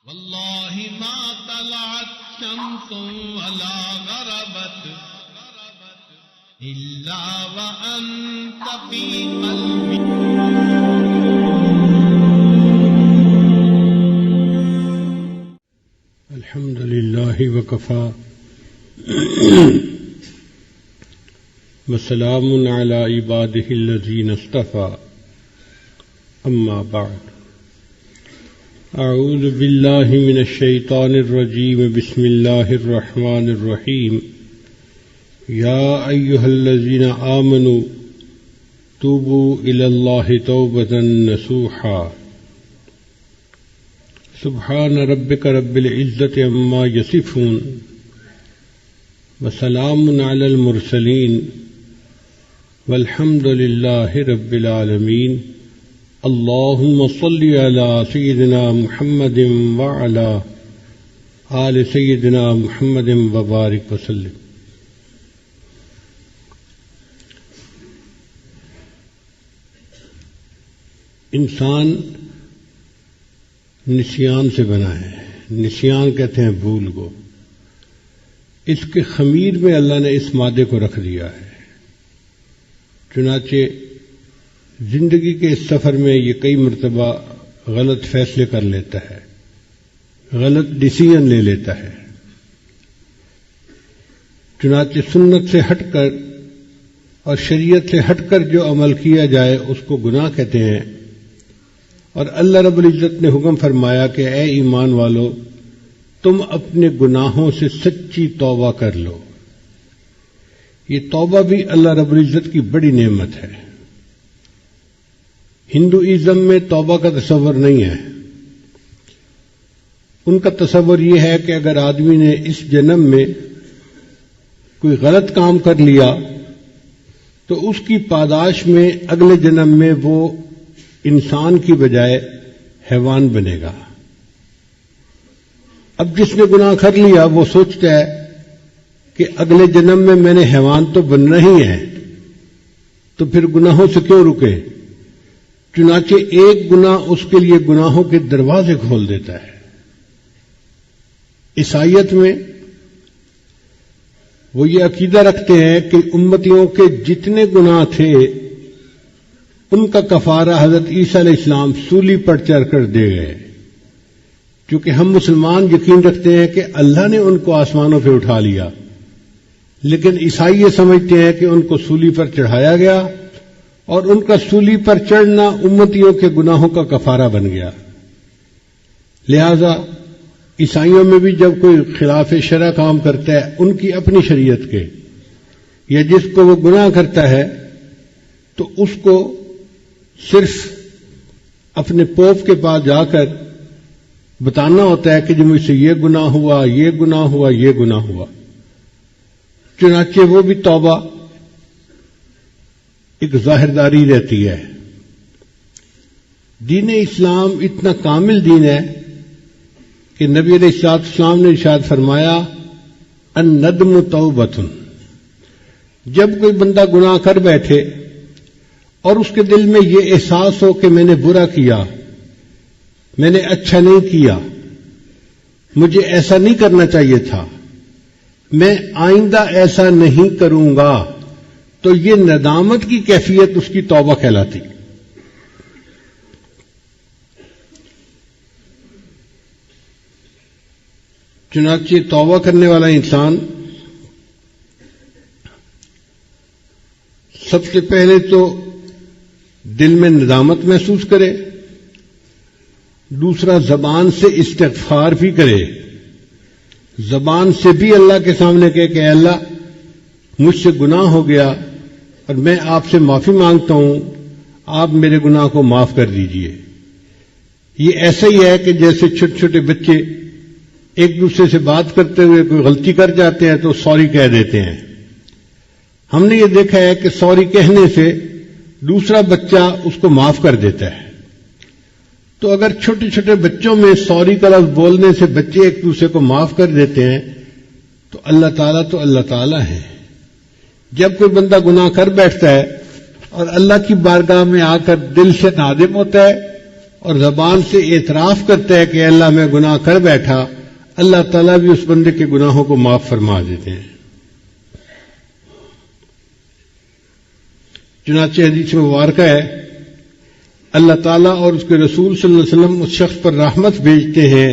والله ما طلعت شمس ولا غربت إلا وأنت في قلبي. الحمد لله وكفى وسلام على عباده الذين اصطفى. أما بعد، أعوذ بالله من الشيطان الرجيم. بسم الله الرحمن الرحيم. يا أيها الذين آمنوا توبوا إلى الله توبة نصوحا. سبحان ربك رب العزة عما يصفون وسلام على المرسلين والحمد لله رب العالمين. اللهم صل على سيدنا محمد وعلى آل سيدنا محمد وبارك وسلم. انسان نسیان سے بنا ہے. نسیان کہتے ہیں بھول کو. اس کے خمیر میں اللہ نے اس مادے کو رکھ دیا ہے. چنانچہ زندگی کے اس سفر میں یہ کئی مرتبہ غلط فیصلے کر لیتا ہے، غلط ڈیسیژن لے لیتا ہے. چنانچہ سنت سے ہٹ کر اور شریعت سے ہٹ کر جو عمل کیا جائے اس کو گناہ کہتے ہیں. اور اللہ رب العزت نے حکم فرمایا کہ اے ایمان والو، تم اپنے گناہوں سے سچی توبہ کر لو. یہ توبہ بھی اللہ رب العزت کی بڑی نعمت ہے. ہندوازم میں توبہ کا تصور نہیں ہے. ان کا تصور یہ ہے کہ اگر آدمی نے اس جنم میں کوئی غلط کام کر لیا تو اس کی پاداش میں اگلے جنم میں وہ انسان کی بجائے حیوان بنے گا. اب جس نے گناہ کر لیا وہ سوچتا ہے کہ اگلے جنم میں نے حیوان تو بننا ہی ہے، تو پھر گناہوں سے کیوں رکے. چنانچہ ایک گناہ اس کے لیے گناہوں کے دروازے کھول دیتا ہے. عیسائیت میں وہ یہ عقیدہ رکھتے ہیں کہ امتیوں کے جتنے گناہ تھے ان کا کفارہ حضرت عیسیٰ علیہ السلام سولی پر چڑھ کر دے گئے. کیونکہ ہم مسلمان یقین رکھتے ہیں کہ اللہ نے ان کو آسمانوں پہ اٹھا لیا، لیکن عیسائی یہ سمجھتے ہیں کہ ان کو سولی پر چڑھایا گیا اور ان کا سولی پر چڑھنا امتیوں کے گناہوں کا کفارہ بن گیا. لہذا عیسائیوں میں بھی جب کوئی خلاف شرع کام کرتا ہے ان کی اپنی شریعت کے، یا جس کو وہ گناہ کرتا ہے تو اس کو صرف اپنے پوپ کے پاس جا کر بتانا ہوتا ہے کہ جو مجھ سے یہ گناہ ہوا، یہ گناہ ہوا، یہ گناہ ہوا. چنانچہ وہ بھی توبہ ایک ظاہرداری رہتی ہے. دین اسلام اتنا کامل دین ہے کہ نبی علیہ السلام نے ارشاد فرمایا الندم توبۃ. جب کوئی بندہ گناہ کر بیٹھے اور اس کے دل میں یہ احساس ہو کہ میں نے برا کیا، میں نے اچھا نہیں کیا، مجھے ایسا نہیں کرنا چاہیے تھا، میں آئندہ ایسا نہیں کروں گا، تو یہ ندامت کی کیفیت اس کی توبہ کہلاتی. چنانچہ توبہ کرنے والا انسان سب سے پہلے تو دل میں ندامت محسوس کرے، دوسرا زبان سے استغفار بھی کرے. زبان سے بھی اللہ کے سامنے کہے کہ اے اللہ مجھ سے گناہ ہو گیا اور میں آپ سے معافی مانگتا ہوں، آپ میرے گناہ کو معاف کر دیجئے. یہ ایسا ہی ہے کہ جیسے چھوٹے چھوٹے بچے ایک دوسرے سے بات کرتے ہوئے کوئی غلطی کر جاتے ہیں تو سوری کہہ دیتے ہیں. ہم نے یہ دیکھا ہے کہ سوری کہنے سے دوسرا بچہ اس کو معاف کر دیتا ہے. تو اگر چھوٹے چھوٹے بچوں میں سوری کا لفظ بولنے سے بچے ایک دوسرے کو معاف کر دیتے ہیں تو اللہ تعالیٰ ہے. جب کوئی بندہ گناہ کر بیٹھتا ہے اور اللہ کی بارگاہ میں آ کر دل سے نادم ہوتا ہے اور زبان سے اعتراف کرتا ہے کہ اللہ میں گناہ کر بیٹھا، اللہ تعالیٰ بھی اس بندے کے گناہوں کو معاف فرما دیتے ہیں۔ چنانچہ حدیث مبارکہ ہے، اللہ تعالیٰ اور اس کے رسول صلی اللہ علیہ وسلم اس شخص پر رحمت بھیجتے ہیں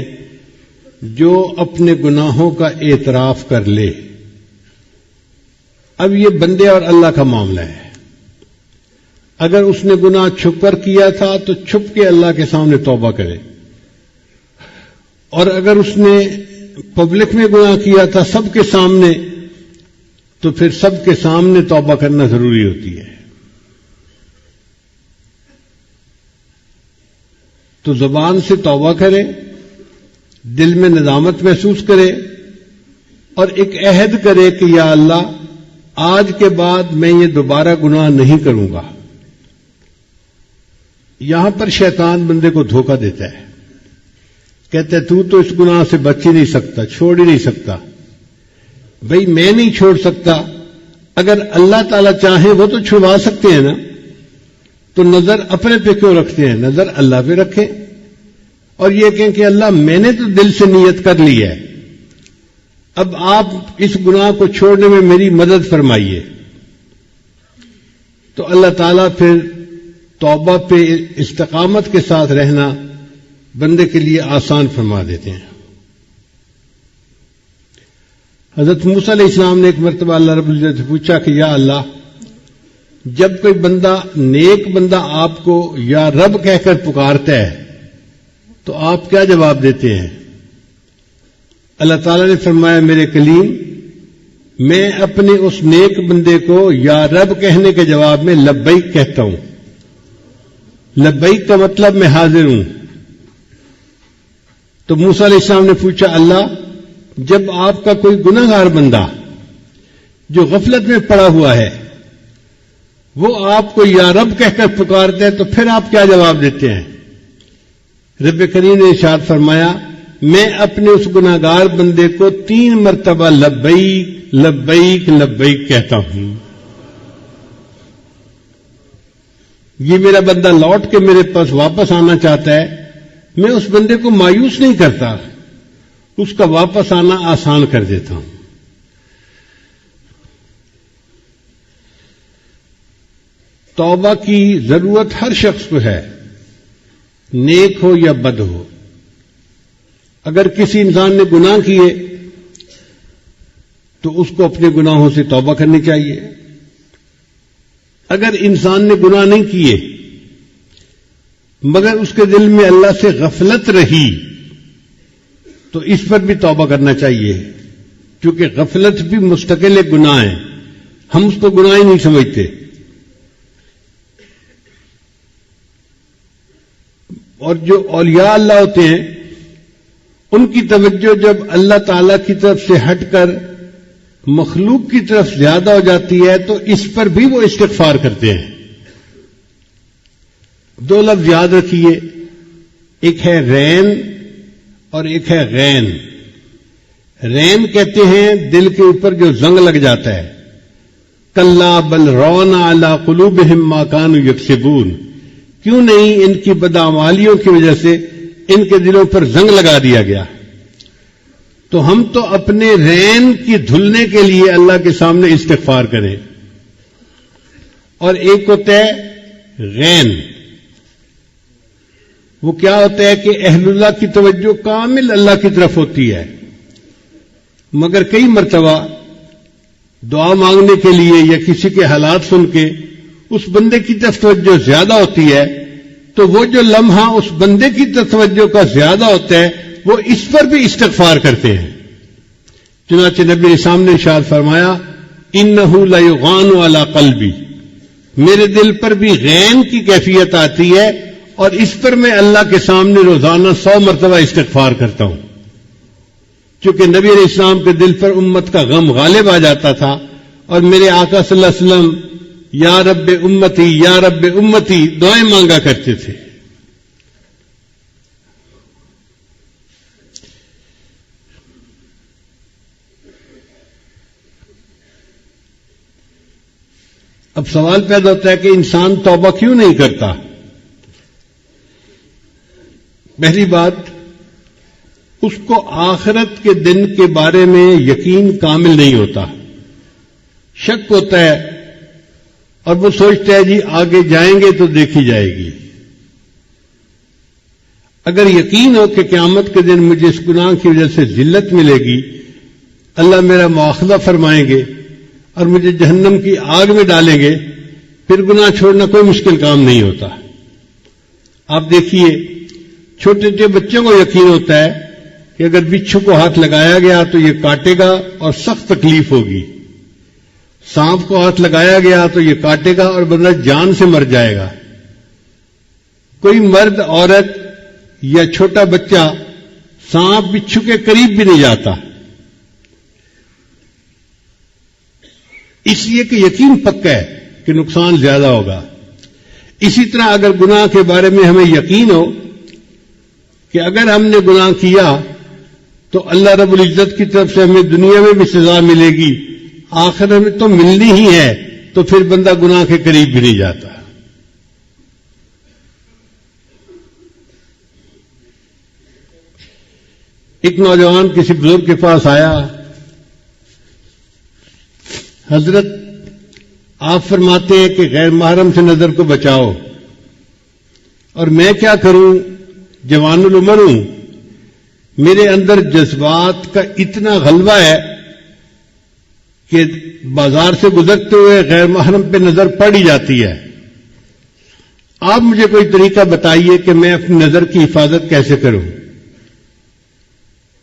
جو اپنے گناہوں کا اعتراف کر لے۔ اب یہ بندے اور اللہ کا معاملہ ہے۔ اگر اس نے گناہ چھپ کر کیا تھا تو چھپ کے اللہ کے سامنے توبہ کرے، اور اگر اس نے پبلک میں گناہ کیا تھا سب کے سامنے، تو پھر سب کے سامنے توبہ کرنا ضروری ہوتی ہے۔ تو زبان سے توبہ کرے، دل میں ندامت محسوس کرے، اور ایک عہد کرے کہ یا اللہ آج کے بعد میں یہ دوبارہ گناہ نہیں کروں گا۔ یہاں پر شیطان بندے کو دھوکہ دیتا ہے، کہتا ہے تو اس گناہ سے بچ ہی نہیں سکتا، چھوڑ ہی نہیں سکتا۔ بھئی میں نہیں چھوڑ سکتا، اگر اللہ تعالیٰ چاہے وہ تو چھڑوا سکتے ہیں نا، تو نظر اپنے پہ کیوں رکھتے ہیں؟ نظر اللہ پہ رکھیں، اور یہ کہیں کہ اللہ میں نے تو دل سے نیت کر لی ہے، اب آپ اس گناہ کو چھوڑنے میں میری مدد فرمائیے۔ تو اللہ تعالیٰ پھر توبہ پہ استقامت کے ساتھ رہنا بندے کے لیے آسان فرما دیتے ہیں۔ حضرت موسیٰ علیہ السلام نے ایک مرتبہ اللہ رب العزت سے پوچھا کہ یا اللہ، جب کوئی بندہ نیک بندہ آپ کو یا رب کہہ کر پکارتا ہے تو آپ کیا جواب دیتے ہیں؟ اللہ تعالیٰ نے فرمایا میرے کلیم، میں اپنے اس نیک بندے کو یا رب کہنے کے جواب میں لبیک کہتا ہوں۔ لبیک کا مطلب میں حاضر ہوں۔ تو موسیٰ علیہ السلام نے پوچھا اللہ، جب آپ کا کوئی گناہ گار بندہ جو غفلت میں پڑا ہوا ہے وہ آپ کو یا رب کہہ کر پکارتے ہیں تو پھر آپ کیا جواب دیتے ہیں؟ رب کریم نے ارشاد فرمایا میں اپنے اس گناہ گار بندے کو 3 مرتبہ لبیک لبیک لبیک کہتا ہوں۔ یہ میرا بندہ لوٹ کے میرے پاس واپس آنا چاہتا ہے، میں اس بندے کو مایوس نہیں کرتا، اس کا واپس آنا آسان کر دیتا ہوں۔ توبہ کی ضرورت ہر شخص کو ہے، نیک ہو یا بد ہو۔ اگر کسی انسان نے گناہ کیے تو اس کو اپنے گناہوں سے توبہ کرنی چاہیے۔ اگر انسان نے گناہ نہیں کیے مگر اس کے دل میں اللہ سے غفلت رہی تو اس پر بھی توبہ کرنا چاہیے، کیونکہ غفلت بھی مستقل ایک گناہ ہے، ہم اس کو گناہ ہی نہیں سمجھتے۔ اور جو اولیاء اللہ ہوتے ہیں ان کی توجہ جب اللہ تعالی کی طرف سے ہٹ کر مخلوق کی طرف زیادہ ہو جاتی ہے تو اس پر بھی وہ استغفار کرتے ہیں۔ 2 لفظ یاد رکھیے، ایک ہے رین اور ایک ہے غین۔ رین کہتے ہیں دل کے اوپر جو زنگ لگ جاتا ہے، کلا بل رون علی قلوبہم ما کانوا یکسبون، کیوں نہیں ان کی بدعمالیوں کی وجہ سے ان کے دلوں پر زنگ لگا دیا گیا۔ تو ہم تو اپنے رین کی دھلنے کے لیے اللہ کے سامنے استغفار کریں۔ اور ایک ہوتا ہے غین، وہ کیا ہوتا ہے کہ اہل اللہ کی توجہ کامل اللہ کی طرف ہوتی ہے، مگر کئی مرتبہ دعا مانگنے کے لیے یا کسی کے حالات سن کے اس بندے کی طرف توجہ زیادہ ہوتی ہے، تو وہ جو لمحہ اس بندے کی طرف توجہ کا زیادہ ہوتا ہے وہ اس پر بھی استغفار کرتے ہیں۔ چنانچہ نبی نے سامنے ارشاد فرمایا انہ لیغان علی قلبی، میرے دل پر بھی غین کی کیفیت آتی ہے اور اس پر میں اللہ کے سامنے روزانہ 100 مرتبہ استغفار کرتا ہوں، چونکہ نبی علیہ السلام کے دل پر امت کا غم غالب آ جاتا تھا، اور میرے آقا صلی اللہ علیہ وسلم یا رب امتی یا رب امتی دعائیں مانگا کرتے تھے۔ اب سوال پیدا ہوتا ہے کہ انسان توبہ کیوں نہیں کرتا؟ پہلی بات، اس کو آخرت کے دن کے بارے میں یقین کامل نہیں ہوتا، شک ہوتا ہے، اور وہ سوچتا ہے جی آگے جائیں گے تو دیکھی جائے گی۔ اگر یقین ہو کہ قیامت کے دن مجھے اس گناہ کی وجہ سے ذلت ملے گی، اللہ میرا مواخذہ فرمائیں گے اور مجھے جہنم کی آگ میں ڈالیں گے، پھر گناہ چھوڑنا کوئی مشکل کام نہیں ہوتا۔ آپ دیکھیے، چھوٹے چھوٹے بچوں کو یقین ہوتا ہے کہ اگر بچھو کو ہاتھ لگایا گیا تو یہ کاٹے گا اور سخت تکلیف ہوگی، سانپ کو ہاتھ لگایا گیا تو یہ کاٹے گا اور بندہ جان سے مر جائے گا۔ کوئی مرد، عورت یا چھوٹا بچہ سانپ بچھو کے قریب بھی نہیں جاتا، اس لیے کہ یقین پکا ہے کہ نقصان زیادہ ہوگا۔ اسی طرح اگر گناہ کے بارے میں ہمیں یقین ہو کہ اگر ہم نے گناہ کیا تو اللہ رب العزت کی طرف سے ہمیں دنیا میں بھی سزا ملے گی، آخرت میں تو ملنی ہی ہے، تو پھر بندہ گناہ کے قریب بھی نہیں جاتا۔ ایک نوجوان کسی بزرگ کے پاس آیا، حضرت آپ فرماتے ہیں کہ غیر محرم سے نظر کو بچاؤ، اور میں کیا کروں، جوان العمر ہوں، میرے اندر جذبات کا اتنا غلبہ ہے کہ بازار سے گزرتے ہوئے غیر محرم پہ نظر پڑ ہی جاتی ہے، آپ مجھے کوئی طریقہ بتائیے کہ میں اپنی نظر کی حفاظت کیسے کروں۔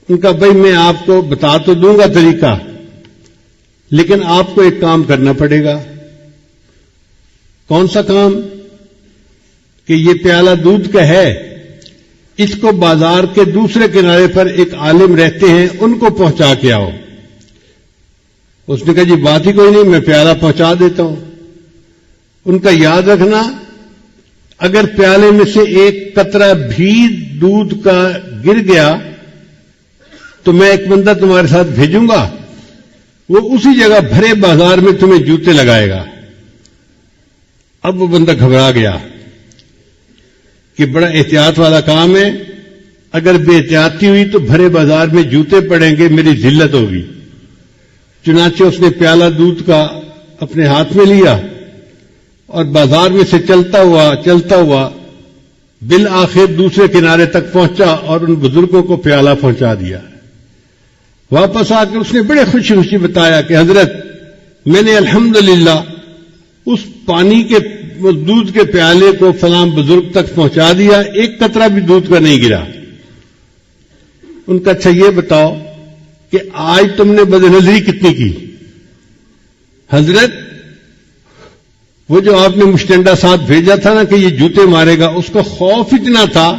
ان کا بھائی میں آپ کو بتا تو دوں گا طریقہ، لیکن آپ کو ایک کام کرنا پڑے گا۔ کون سا کام؟ کہ یہ پیالہ دودھ کا ہے، اس کو بازار کے دوسرے کنارے پر ایک عالم رہتے ہیں، ان کو پہنچا کے آؤ۔ اس نے کہا جی بات ہی کوئی نہیں، میں پیالہ پہنچا دیتا ہوں۔ ان کا یاد رکھنا، اگر پیالے میں سے ایک قطرہ بھی دودھ کا گر گیا تو میں ایک بندہ تمہارے ساتھ بھیجوں گا، وہ اسی جگہ بھرے بازار میں تمہیں جوتے لگائے گا۔ اب وہ بندہ گھبرا گیا کہ بڑا احتیاط والا کام ہے، اگر بے احتیاطی ہوئی تو بھرے بازار میں جوتے پڑیں گے، میری ذلت ہوگی۔ چنانچہ اس نے پیالہ دودھ کا اپنے ہاتھ میں لیا اور بازار میں سے چلتا ہوا بالآخر دوسرے کنارے تک پہنچا اور ان بزرگوں کو پیالہ پہنچا دیا۔ واپس آ کر اس نے بڑے خوشی خوشی بتایا کہ حضرت میں نے الحمدللہ اس پانی کے دودھ کے پیالے کو فلاں بزرگ تک پہنچا دیا، ایک قطرہ بھی دودھ کا نہیں گرا۔ ان کا اچھا یہ بتاؤ کہ آج تم نے بد نظری کتنی کی؟ حضرت وہ جو آپ نے مشٹنڈا ساتھ بھیجا تھا نا کہ یہ جوتے مارے گا، اس کا خوف اتنا تھا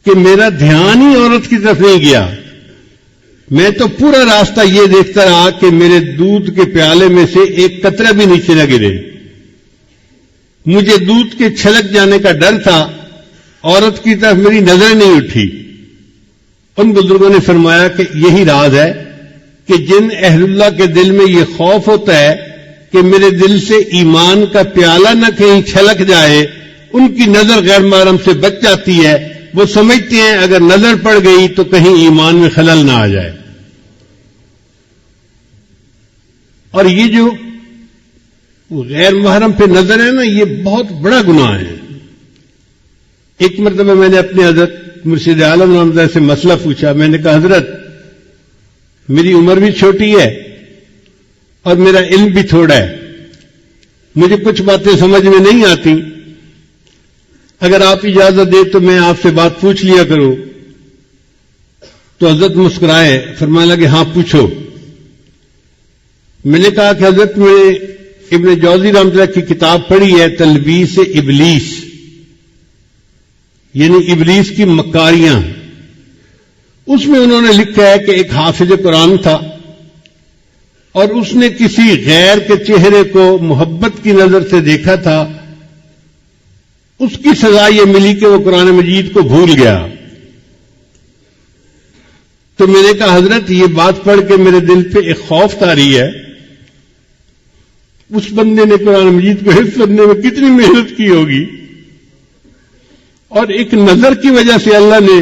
کہ میرا دھیان ہی عورت کی طرف نہیں گیا، میں تو پورا راستہ یہ دیکھتا رہا کہ میرے دودھ کے پیالے میں سے ایک قطرہ بھی نیچے نہ گرے۔ مجھے دودھ کے چھلک جانے کا ڈر تھا، عورت کی طرف میری نظر نہیں اٹھی۔ ان بزرگوں نے فرمایا کہ یہی راز ہے کہ جن اہل اللہ کے دل میں یہ خوف ہوتا ہے کہ میرے دل سے ایمان کا پیالہ نہ کہیں چھلک جائے، ان کی نظر غیر محرم سے بچ جاتی ہے۔ وہ سمجھتے ہیں اگر نظر پڑ گئی تو کہیں ایمان میں خلل نہ آ جائے۔ اور یہ جو غیر محرم پہ نظر ہے نا، یہ بہت بڑا گناہ ہے۔ ایک مرتبہ میں نے اپنے حضرت مرشد عالم رحمۃ اللہ سے مسئلہ پوچھا، میں نے کہا حضرت میری عمر بھی چھوٹی ہے اور میرا علم بھی تھوڑا ہے، مجھے کچھ باتیں سمجھ میں نہیں آتی، اگر آپ اجازت دیں تو میں آپ سے بات پوچھ لیا کروں۔ تو حضرت مسکرائے، فرمانے لگے ہاں پوچھو۔ میں نے کہا کہ حضرت میں ابن جوزی رحمۃ اللہ کی کتاب پڑھی ہے تلبیس ابلیس، یعنی ابلیس کی مکاریاں۔ اس میں انہوں نے لکھا ہے کہ ایک حافظ قرآن تھا اور اس نے کسی غیر کے چہرے کو محبت کی نظر سے دیکھا تھا، اس کی سزا یہ ملی کہ وہ قرآن مجید کو بھول گیا۔ تو میں نے کہا حضرت یہ بات پڑھ کے میرے دل پہ ایک خوف طاری ہے، اس بندے نے قرآن مجید کو حفظ کرنے میں کتنی محنت کی ہوگی، اور ایک نظر کی وجہ سے اللہ نے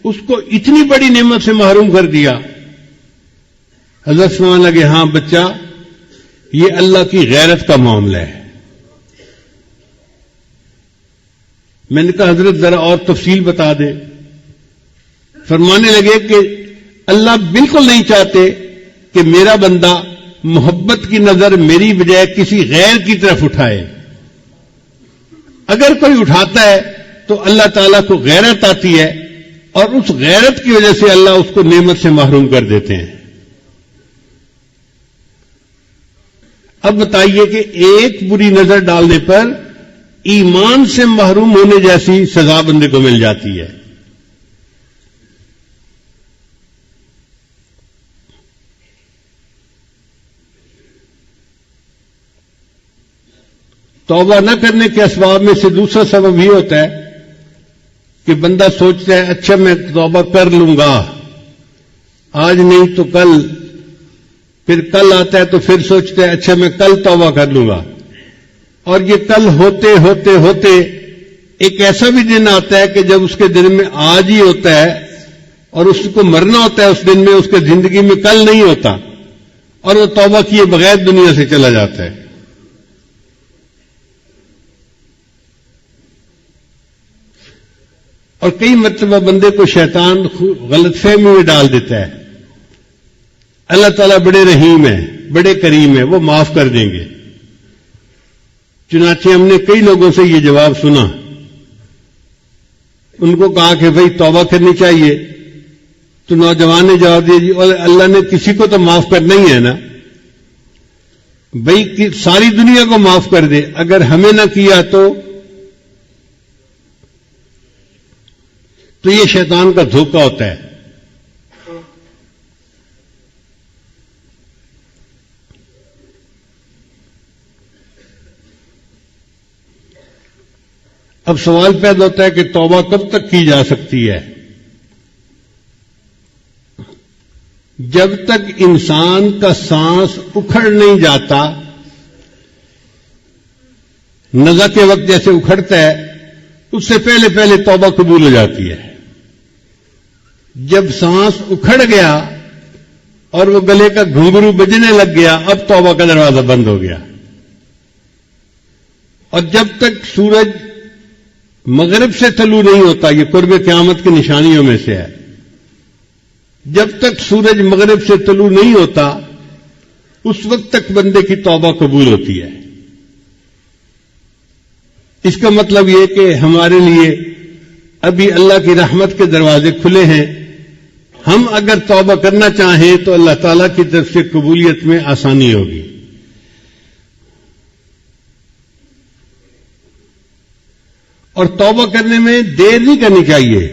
اس کو اتنی بڑی نعمت سے محروم کر دیا. حضرت سمجھنے لگے ہاں بچہ یہ اللہ کی غیرت کا معاملہ ہے. میں نے کہا حضرت ذرا اور تفصیل بتا دیں. فرمانے لگے کہ اللہ بالکل نہیں چاہتے کہ میرا بندہ محبت کی نظر میری بجائے کسی غیر کی طرف اٹھائے. اگر کوئی اٹھاتا ہے تو اللہ تعالیٰ کو غیرت آتی ہے اور اس غیرت کی وجہ سے اللہ اس کو نعمت سے محروم کر دیتے ہیں. اب بتائیے کہ ایک بری نظر ڈالنے پر ایمان سے محروم ہونے جیسی سزا بندے کو مل جاتی ہے. توبہ نہ کرنے کے اسباب میں سے دوسرا سبب یہ ہوتا ہے کہ بندہ سوچتا ہے اچھا میں توبہ کر لوں گا آج نہیں تو کل، پھر کل آتا ہے تو پھر سوچتا ہے اچھا میں کل توبہ کر لوں گا، اور یہ کل ہوتے ہوتے ہوتے ایک ایسا بھی دن آتا ہے کہ جب اس کے دن میں آج ہی ہوتا ہے اور اس کو مرنا ہوتا ہے، اس دن میں اس کے زندگی میں کل نہیں ہوتا اور وہ توبہ کیے بغیر دنیا سے چلا جاتا ہے. اور کئی مرتبہ بندے کو شیطان غلط فہمی میں ڈال دیتا ہے. اللہ تعالیٰ بڑے رحیم ہیں، بڑے کریم ہیں، وہ معاف کر دیں گے. چنانچہ ہم نے کئی لوگوں سے یہ جواب سنا. ان کو کہا کہ بھئی توبہ کرنی چاہیے، تو نوجوان نے جواب دیا جی اللہ نے کسی کو تو معاف کرنا ہی ہے نا. بھئی ساری دنیا کو معاف کر دے، اگر ہمیں نہ کیا تو یہ شیطان کا دھوکہ ہوتا ہے. اب سوال پیدا ہوتا ہے کہ توبہ کب تک کی جا سکتی ہے؟ جب تک انسان کا سانس اکھڑ نہیں جاتا. نزع کے وقت جیسے اکھڑتا ہے اس سے پہلے پہلے توبہ قبول ہو جاتی ہے. جب سانس اکھڑ گیا اور وہ گلے کا گھنگرو بجنے لگ گیا اب توبہ کا دروازہ بند ہو گیا. اور جب تک سورج مغرب سے طلوع نہیں ہوتا، یہ قرب قیامت کی نشانیوں میں سے ہے، جب تک سورج مغرب سے طلوع نہیں ہوتا اس وقت تک بندے کی توبہ قبول ہوتی ہے. اس کا مطلب یہ کہ ہمارے لیے ابھی اللہ کی رحمت کے دروازے کھلے ہیں. ہم اگر توبہ کرنا چاہیں تو اللہ تعالیٰ کی طرف سے قبولیت میں آسانی ہوگی. اور توبہ کرنے میں دیر نہیں کرنی چاہیے.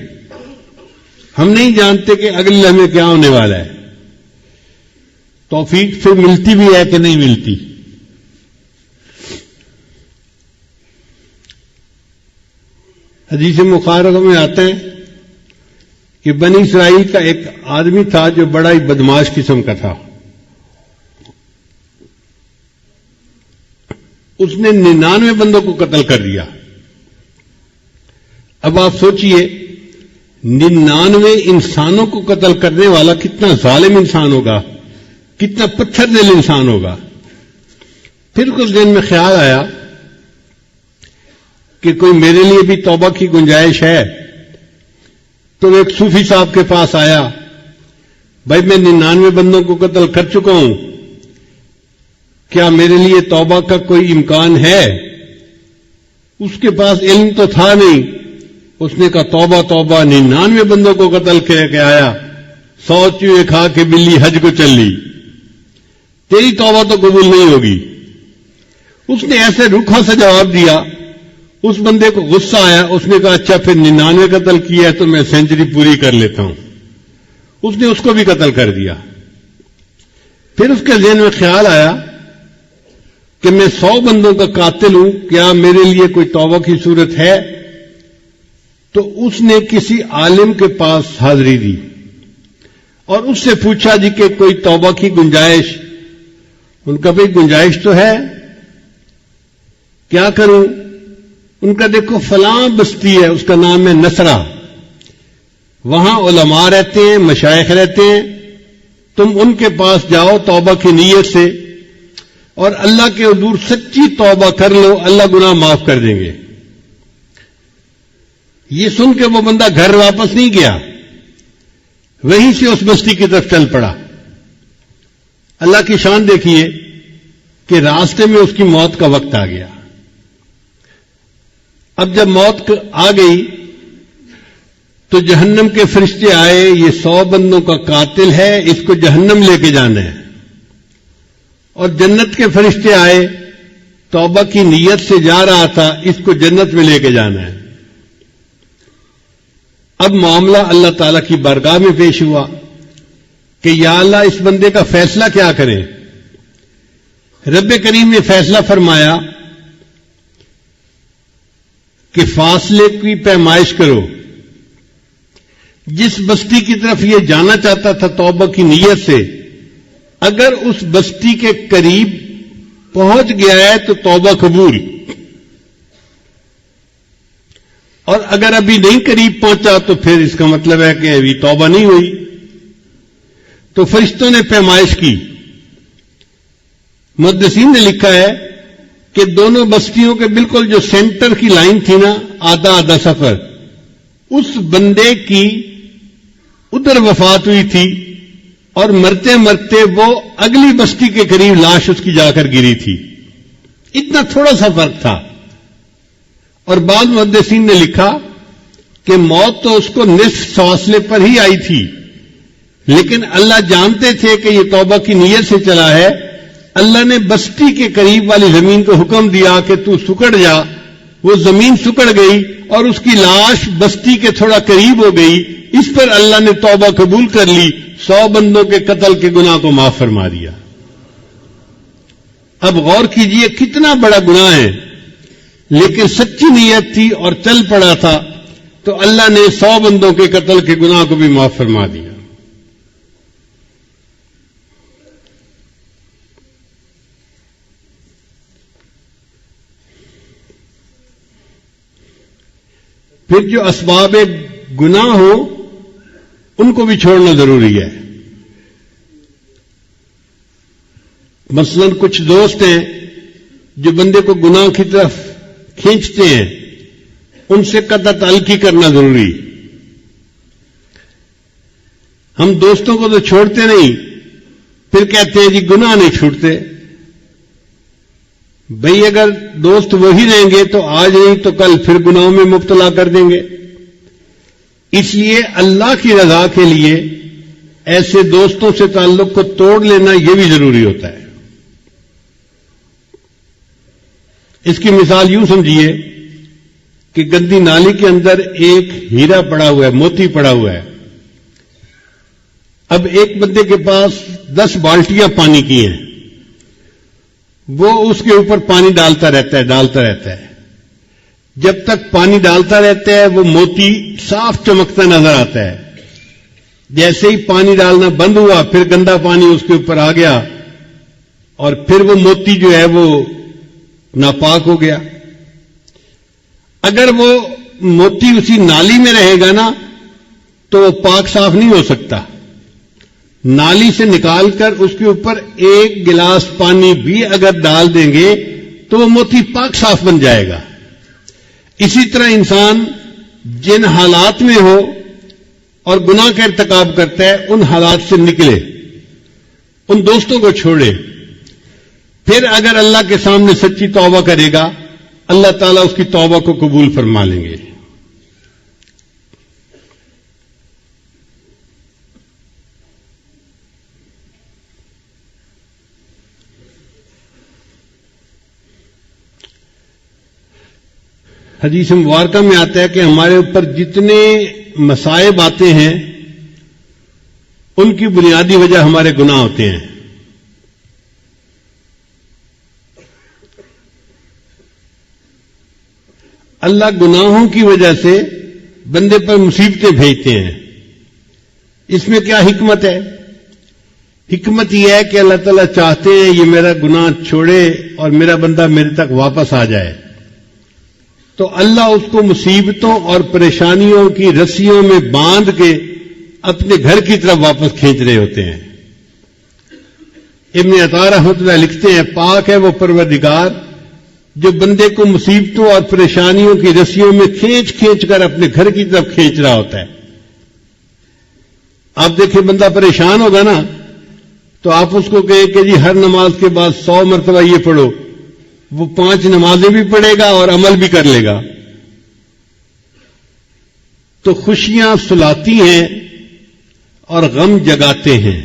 ہم نہیں جانتے کہ اگلے لمحے کیا ہونے والا ہے. توفیق پھر ملتی بھی ہے کہ نہیں ملتی. حدیث مبارکہ میں آتے ہیں کہ بنی اسرائیل کا ایک آدمی تھا جو بڑا ہی بدماش قسم کا تھا. اس نے 99 بندوں کو قتل کر دیا. اب آپ سوچئے 99 انسانوں کو قتل کرنے والا کتنا ظالم انسان ہوگا، کتنا پتھر دل انسان ہوگا. پھر کچھ دن میں خیال آیا کہ کوئی میرے لیے بھی توبہ کی گنجائش ہے. تو ایک صوفی صاحب کے پاس آیا، بھائی میں 99 بندوں کو قتل کر چکا ہوں، کیا میرے لیے توبہ کا کوئی امکان ہے؟ اس کے پاس علم تو تھا نہیں. اس نے کہا توبہ توبہ، 99 بندوں کو قتل کر کے آیا، 100 چوہے کھا کے بلی حج کو چل لی، تیری توبہ تو قبول نہیں ہوگی. اس نے ایسے روکھا سا جواب دیا. اس بندے کو غصہ آیا. اس نے کہا اچھا پھر 99 قتل کیا ہے تو میں سینچری پوری کر لیتا ہوں. اس نے اس کو بھی قتل کر دیا. پھر اس کے ذہن میں خیال آیا کہ میں 100 بندوں کا قاتل ہوں، کیا میرے لیے کوئی توبہ کی صورت ہے؟ تو اس نے کسی عالم کے پاس حاضری دی اور اس سے پوچھا جی کہ کوئی توبہ کی گنجائش؟ ان کا بھئی گنجائش تو ہے، کیا کروں؟ ان کا دیکھو فلاں بستی ہے، اس کا نام ہے نصرہ، وہاں علماء رہتے ہیں، مشائخ رہتے ہیں، تم ان کے پاس جاؤ توبہ کی نیت سے اور اللہ کے حضور سچی توبہ کر لو، اللہ گناہ معاف کر دیں گے۔ یہ سن کے وہ بندہ گھر واپس نہیں گیا، وہیں سے اس بستی کی طرف چل پڑا۔ اللہ کی شان دیکھیے کہ راستے میں اس کی موت کا وقت آ گیا۔ اب جب موت آ گئی تو جہنم کے فرشتے آئے، یہ 100 بندوں کا قاتل ہے، اس کو جہنم لے کے جانا ہے۔ اور جنت کے فرشتے آئے، توبہ کی نیت سے جا رہا تھا، اس کو جنت میں لے کے جانا ہے۔ اب معاملہ اللہ تعالی کی بارگاہ میں پیش ہوا کہ یا اللہ اس بندے کا فیصلہ کیا کریں۔ رب کریم نے فیصلہ فرمایا کہ فاصلے کی پیمائش کرو۔ جس بستی کی طرف یہ جانا چاہتا تھا توبہ کی نیت سے، اگر اس بستی کے قریب پہنچ گیا ہے تو توبہ قبول، اور اگر ابھی نہیں قریب پہنچا تو پھر اس کا مطلب ہے کہ ابھی توبہ نہیں ہوئی۔ تو فرشتوں نے پیمائش کی۔ محدثین نے لکھا ہے کہ دونوں بستیوں کے بالکل جو سینٹر کی لائن تھی نا، آدھا آدھا سفر، اس بندے کی ادھر وفات ہوئی تھی اور مرتے مرتے وہ اگلی بستی کے قریب لاش اس کی جا کر گری تھی۔ اتنا تھوڑا سا فرق تھا۔ اور بعض محدثین نے لکھا کہ موت تو اس کو نصف فاصلے پر ہی آئی تھی، لیکن اللہ جانتے تھے کہ یہ توبہ کی نیت سے چلا ہے۔ اللہ نے بستی کے قریب والی زمین کو حکم دیا کہ تو سکڑ جا۔ وہ زمین سکڑ گئی اور اس کی لاش بستی کے تھوڑا قریب ہو گئی۔ اس پر اللہ نے توبہ قبول کر لی، 100 بندوں کے قتل کے گناہ کو معاف فرما دیا۔ اب غور کیجئے کتنا بڑا گناہ ہے، لیکن سچی نیت تھی اور چل پڑا تھا تو اللہ نے 100 بندوں کے قتل کے گناہ کو بھی معاف فرما دیا۔ پھر جو اسباب گناہ ہو ان کو بھی چھوڑنا ضروری ہے۔ مثلا کچھ دوست ہیں جو بندے کو گناہ کی طرف کھینچتے ہیں، ان سے قطع تعلقی کرنا ضروری۔ ہم دوستوں کو تو چھوڑتے نہیں، پھر کہتے ہیں جی گناہ نہیں چھوٹتے۔ بھئی اگر دوست وہی رہیں گے تو آج نہیں تو کل پھر گناہوں میں مبتلا کر دیں گے۔ اس لیے اللہ کی رضا کے لیے ایسے دوستوں سے تعلق کو توڑ لینا یہ بھی ضروری ہوتا ہے۔ اس کی مثال یوں سمجھیے کہ گندی نالی کے اندر ایک ہیرا پڑا ہوا ہے، موتی پڑا ہوا ہے۔ اب ایک بندے کے پاس 10 بالٹیاں پانی کی ہیں، وہ اس کے اوپر پانی ڈالتا رہتا ہے۔ جب تک پانی ڈالتا رہتا ہے وہ موتی صاف چمکتا نظر آتا ہے۔ جیسے ہی پانی ڈالنا بند ہوا پھر گندا پانی اس کے اوپر آ گیا اور پھر وہ موتی جو ہے وہ ناپاک ہو گیا۔ اگر وہ موتی اسی نالی میں رہے گا نا تو وہ پاک صاف نہیں ہو سکتا۔ نالی سے نکال کر اس کے اوپر 1 گلاس پانی بھی اگر ڈال دیں گے تو وہ موتی پاک صاف بن جائے گا۔ اسی طرح انسان جن حالات میں ہو اور گناہ کا ارتکاب کرتا ہے ان حالات سے نکلے، ان دوستوں کو چھوڑے، پھر اگر اللہ کے سامنے سچی توبہ کرے گا اللہ تعالیٰ اس کی توبہ کو قبول فرما لیں گے۔ حدیث مبارکہ میں آتا ہے کہ ہمارے اوپر جتنے مصائب آتے ہیں ان کی بنیادی وجہ ہمارے گناہ ہوتے ہیں۔ اللہ گناہوں کی وجہ سے بندے پر مصیبتیں بھیجتے ہیں۔ اس میں کیا حکمت ہے؟ حکمت یہ ہے کہ اللہ تعالیٰ چاہتے ہیں یہ میرا گناہ چھوڑے اور میرا بندہ میرے تک واپس آ جائے۔ تو اللہ اس کو مصیبتوں اور پریشانیوں کی رسیوں میں باندھ کے اپنے گھر کی طرف واپس کھینچ رہے ہوتے ہیں۔ ابن عطا رحمۃ اللہ لکھتے ہیں، پاک ہے وہ پروردگار جو بندے کو مصیبتوں اور پریشانیوں کی رسیوں میں کھینچ کھینچ کر اپنے گھر کی طرف کھینچ رہا ہوتا ہے۔ آپ دیکھیں بندہ پریشان ہوگا نا تو آپ اس کو کہیں کہ جی ہر نماز کے بعد 100 مرتبہ یہ پڑھو، وہ 5 نمازیں بھی پڑھے گا اور عمل بھی کر لے گا۔ تو خوشیاں سلاتی ہیں اور غم جگاتے ہیں۔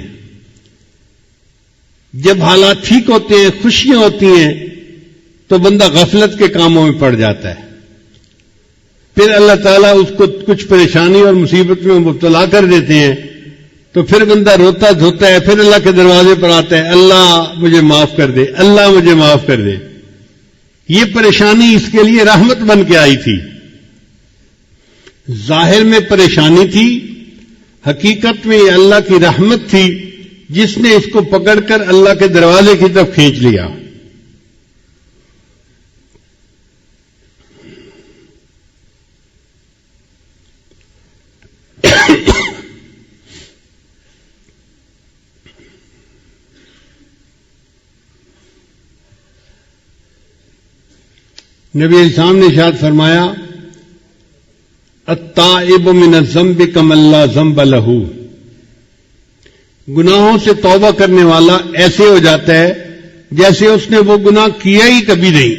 جب حالات ٹھیک ہوتے ہیں، خوشیاں ہوتی ہیں، تو بندہ غفلت کے کاموں میں پڑ جاتا ہے۔ پھر اللہ تعالیٰ اس کو کچھ پریشانی اور مصیبت میں مبتلا کر دیتے ہیں، تو پھر بندہ روتا دھوتا ہے، پھر اللہ کے دروازے پر آتا ہے، اللہ مجھے معاف کر دے، اللہ مجھے معاف کر دے۔ یہ پریشانی اس کے لیے رحمت بن کے آئی تھی۔ ظاہر میں پریشانی تھی، حقیقت میں یہ اللہ کی رحمت تھی جس نے اس کو پکڑ کر اللہ کے دروازے کی طرف کھینچ لیا۔ نبی علیہ السلام نے ارشاد فرمایا، التائب من الذنب کمن لا ذنب لہ، گناہوں سے توبہ کرنے والا ایسے ہو جاتا ہے جیسے اس نے وہ گناہ کیا ہی کبھی نہیں۔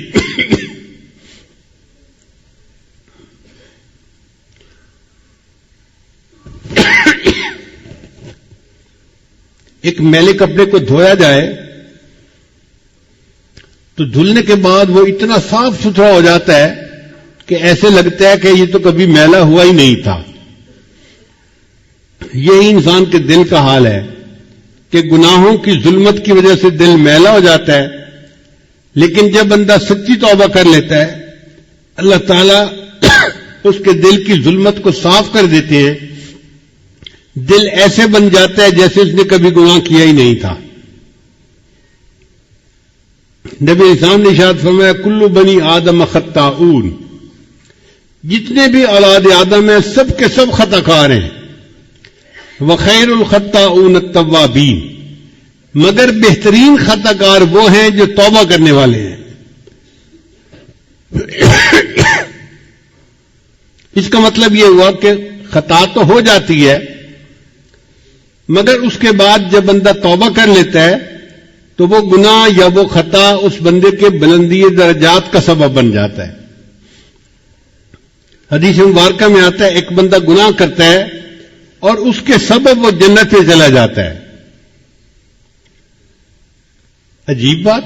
ایک میلے کپڑے کو دھویا جائے تو دھلنے کے بعد وہ اتنا صاف ستھرا ہو جاتا ہے کہ ایسے لگتا ہے کہ یہ تو کبھی میلا ہوا ہی نہیں تھا۔ یہی انسان کے دل کا حال ہے کہ گناہوں کی ظلمت کی وجہ سے دل میلا ہو جاتا ہے، لیکن جب بندہ سچی توبہ کر لیتا ہے اللہ تعالیٰ اس کے دل کی ظلمت کو صاف کر دیتے ہیں، دل ایسے بن جاتا ہے جیسے اس نے کبھی گناہ کیا ہی نہیں تھا۔ نبی اسلام نے ارشاد فرمایا، کل بنی آدم خطاؤن، جتنے بھی اولاد آدم ہیں سب کے سب خطا کار ہیں، وخیر الخطاؤن التوابین، مگر بہترین خطا کار وہ ہیں جو توبہ کرنے والے ہیں۔ اس کا مطلب یہ ہوا کہ خطا تو ہو جاتی ہے، مگر اس کے بعد جب بندہ توبہ کر لیتا ہے تو وہ گناہ یا وہ خطا اس بندے کے بلندی درجات کا سبب بن جاتا ہے۔ حدیث مبارکہ میں آتا ہے ایک بندہ گناہ کرتا ہے اور اس کے سبب وہ جنت میں چلا جاتا ہے۔ عجیب بات،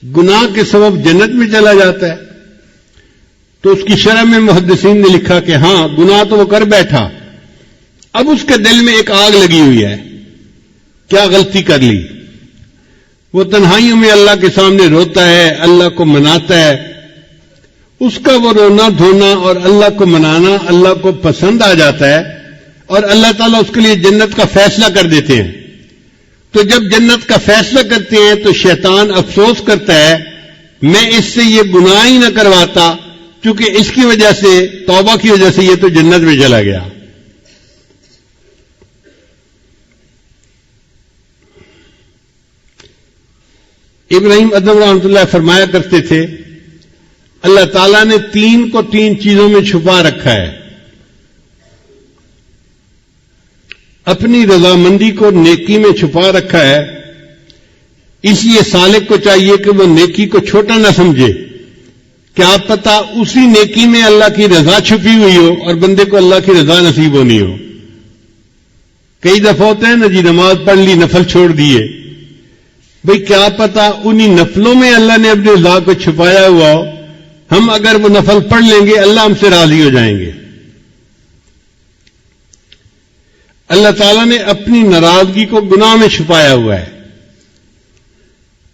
گناہ کے سبب جنت میں چلا جاتا ہے۔ تو اس کی شرح میں محدثین نے لکھا کہ ہاں گناہ تو وہ کر بیٹھا، اب اس کے دل میں ایک آگ لگی ہوئی ہے، کیا غلطی کر لی؟ وہ تنہائیوں میں اللہ کے سامنے روتا ہے، اللہ کو مناتا ہے، اس کا وہ رونا دھونا اور اللہ کو منانا اللہ کو پسند آ جاتا ہے، اور اللہ تعالیٰ اس کے لیے جنت کا فیصلہ کر دیتے ہیں۔ تو جب جنت کا فیصلہ کرتے ہیں تو شیطان افسوس کرتا ہے، میں اس سے یہ گناہ ہی نہ کرواتا، کیونکہ اس کی وجہ سے، توبہ کی وجہ سے یہ تو جنت میں چلا گیا۔ ابراہیم ادم رحمۃ اللہ فرمایا کرتے تھے، اللہ تعالیٰ نے 3 کو 3 چیزوں میں چھپا رکھا ہے، اپنی رضامندی کو نیکی میں چھپا رکھا ہے، اس لیے سالک کو چاہیے کہ وہ نیکی کو چھوٹا نہ سمجھے، کیا پتہ اسی نیکی میں اللہ کی رضا چھپی ہوئی ہو اور بندے کو اللہ کی رضا نصیب ہونی ہو۔ کئی دفعہ ہوتا ہے نا جی، نماز پڑھ لی نفل چھوڑ دیے، بھئی کیا پتہ انہی نفلوں میں اللہ نے اپنی رضا کو چھپایا ہوا ہو، ہم اگر وہ نفل پڑھ لیں گے اللہ ہم سے راضی ہو جائیں گے۔ اللہ تعالیٰ نے اپنی ناراضگی کو گناہ میں چھپایا ہوا ہے،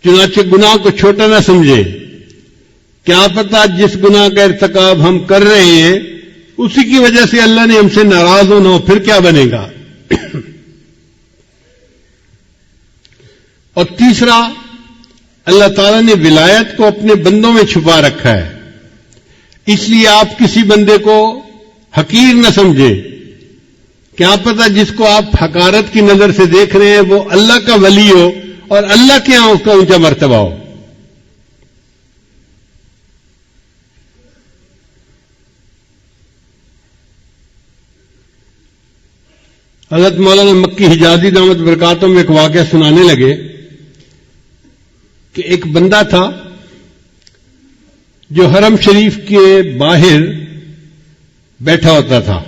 چنانچہ گناہ کو چھوٹا نہ سمجھے، کیا پتہ جس گناہ کا ارتکاب ہم کر رہے ہیں اسی کی وجہ سے اللہ نے ہم سے ناراض ہونا ہو، پھر کیا بنے گا۔ اور تیسرا، اللہ تعالیٰ نے ولایت کو اپنے بندوں میں چھپا رکھا ہے، اس لیے آپ کسی بندے کو حقیر نہ سمجھیں. کیا پتہ جس کو آپ حقارت کی نظر سے دیکھ رہے ہیں وہ اللہ کا ولی ہو اور اللہ کے ہاں اس کا اونچا مرتبہ ہو. حضرت مولانا مکی حجازی دامت برکاتوں میں ایک واقعہ سنانے لگے کہ ایک بندہ تھا جو حرم شریف کے باہر بیٹھا ہوتا تھا.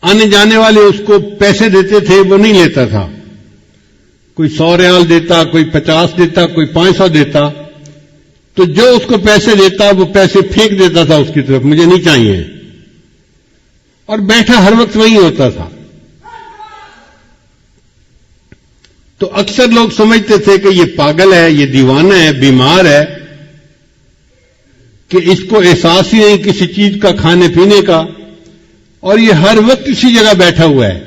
آنے جانے والے اس کو پیسے دیتے تھے، وہ نہیں لیتا تھا. کوئی 100 ریال دیتا، کوئی 50 دیتا، کوئی 500 دیتا. تو جو اس کو پیسے دیتا وہ پیسے پھینک دیتا تھا اس کی طرف، مجھے نہیں چاہیے، اور بیٹھا ہر وقت وہی ہوتا تھا. تو اکثر لوگ سمجھتے تھے کہ یہ پاگل ہے، یہ دیوانہ ہے، بیمار ہے، کہ اس کو احساس ہی نہیں کسی چیز کا، کھانے پینے کا، اور یہ ہر وقت اسی جگہ بیٹھا ہوا ہے.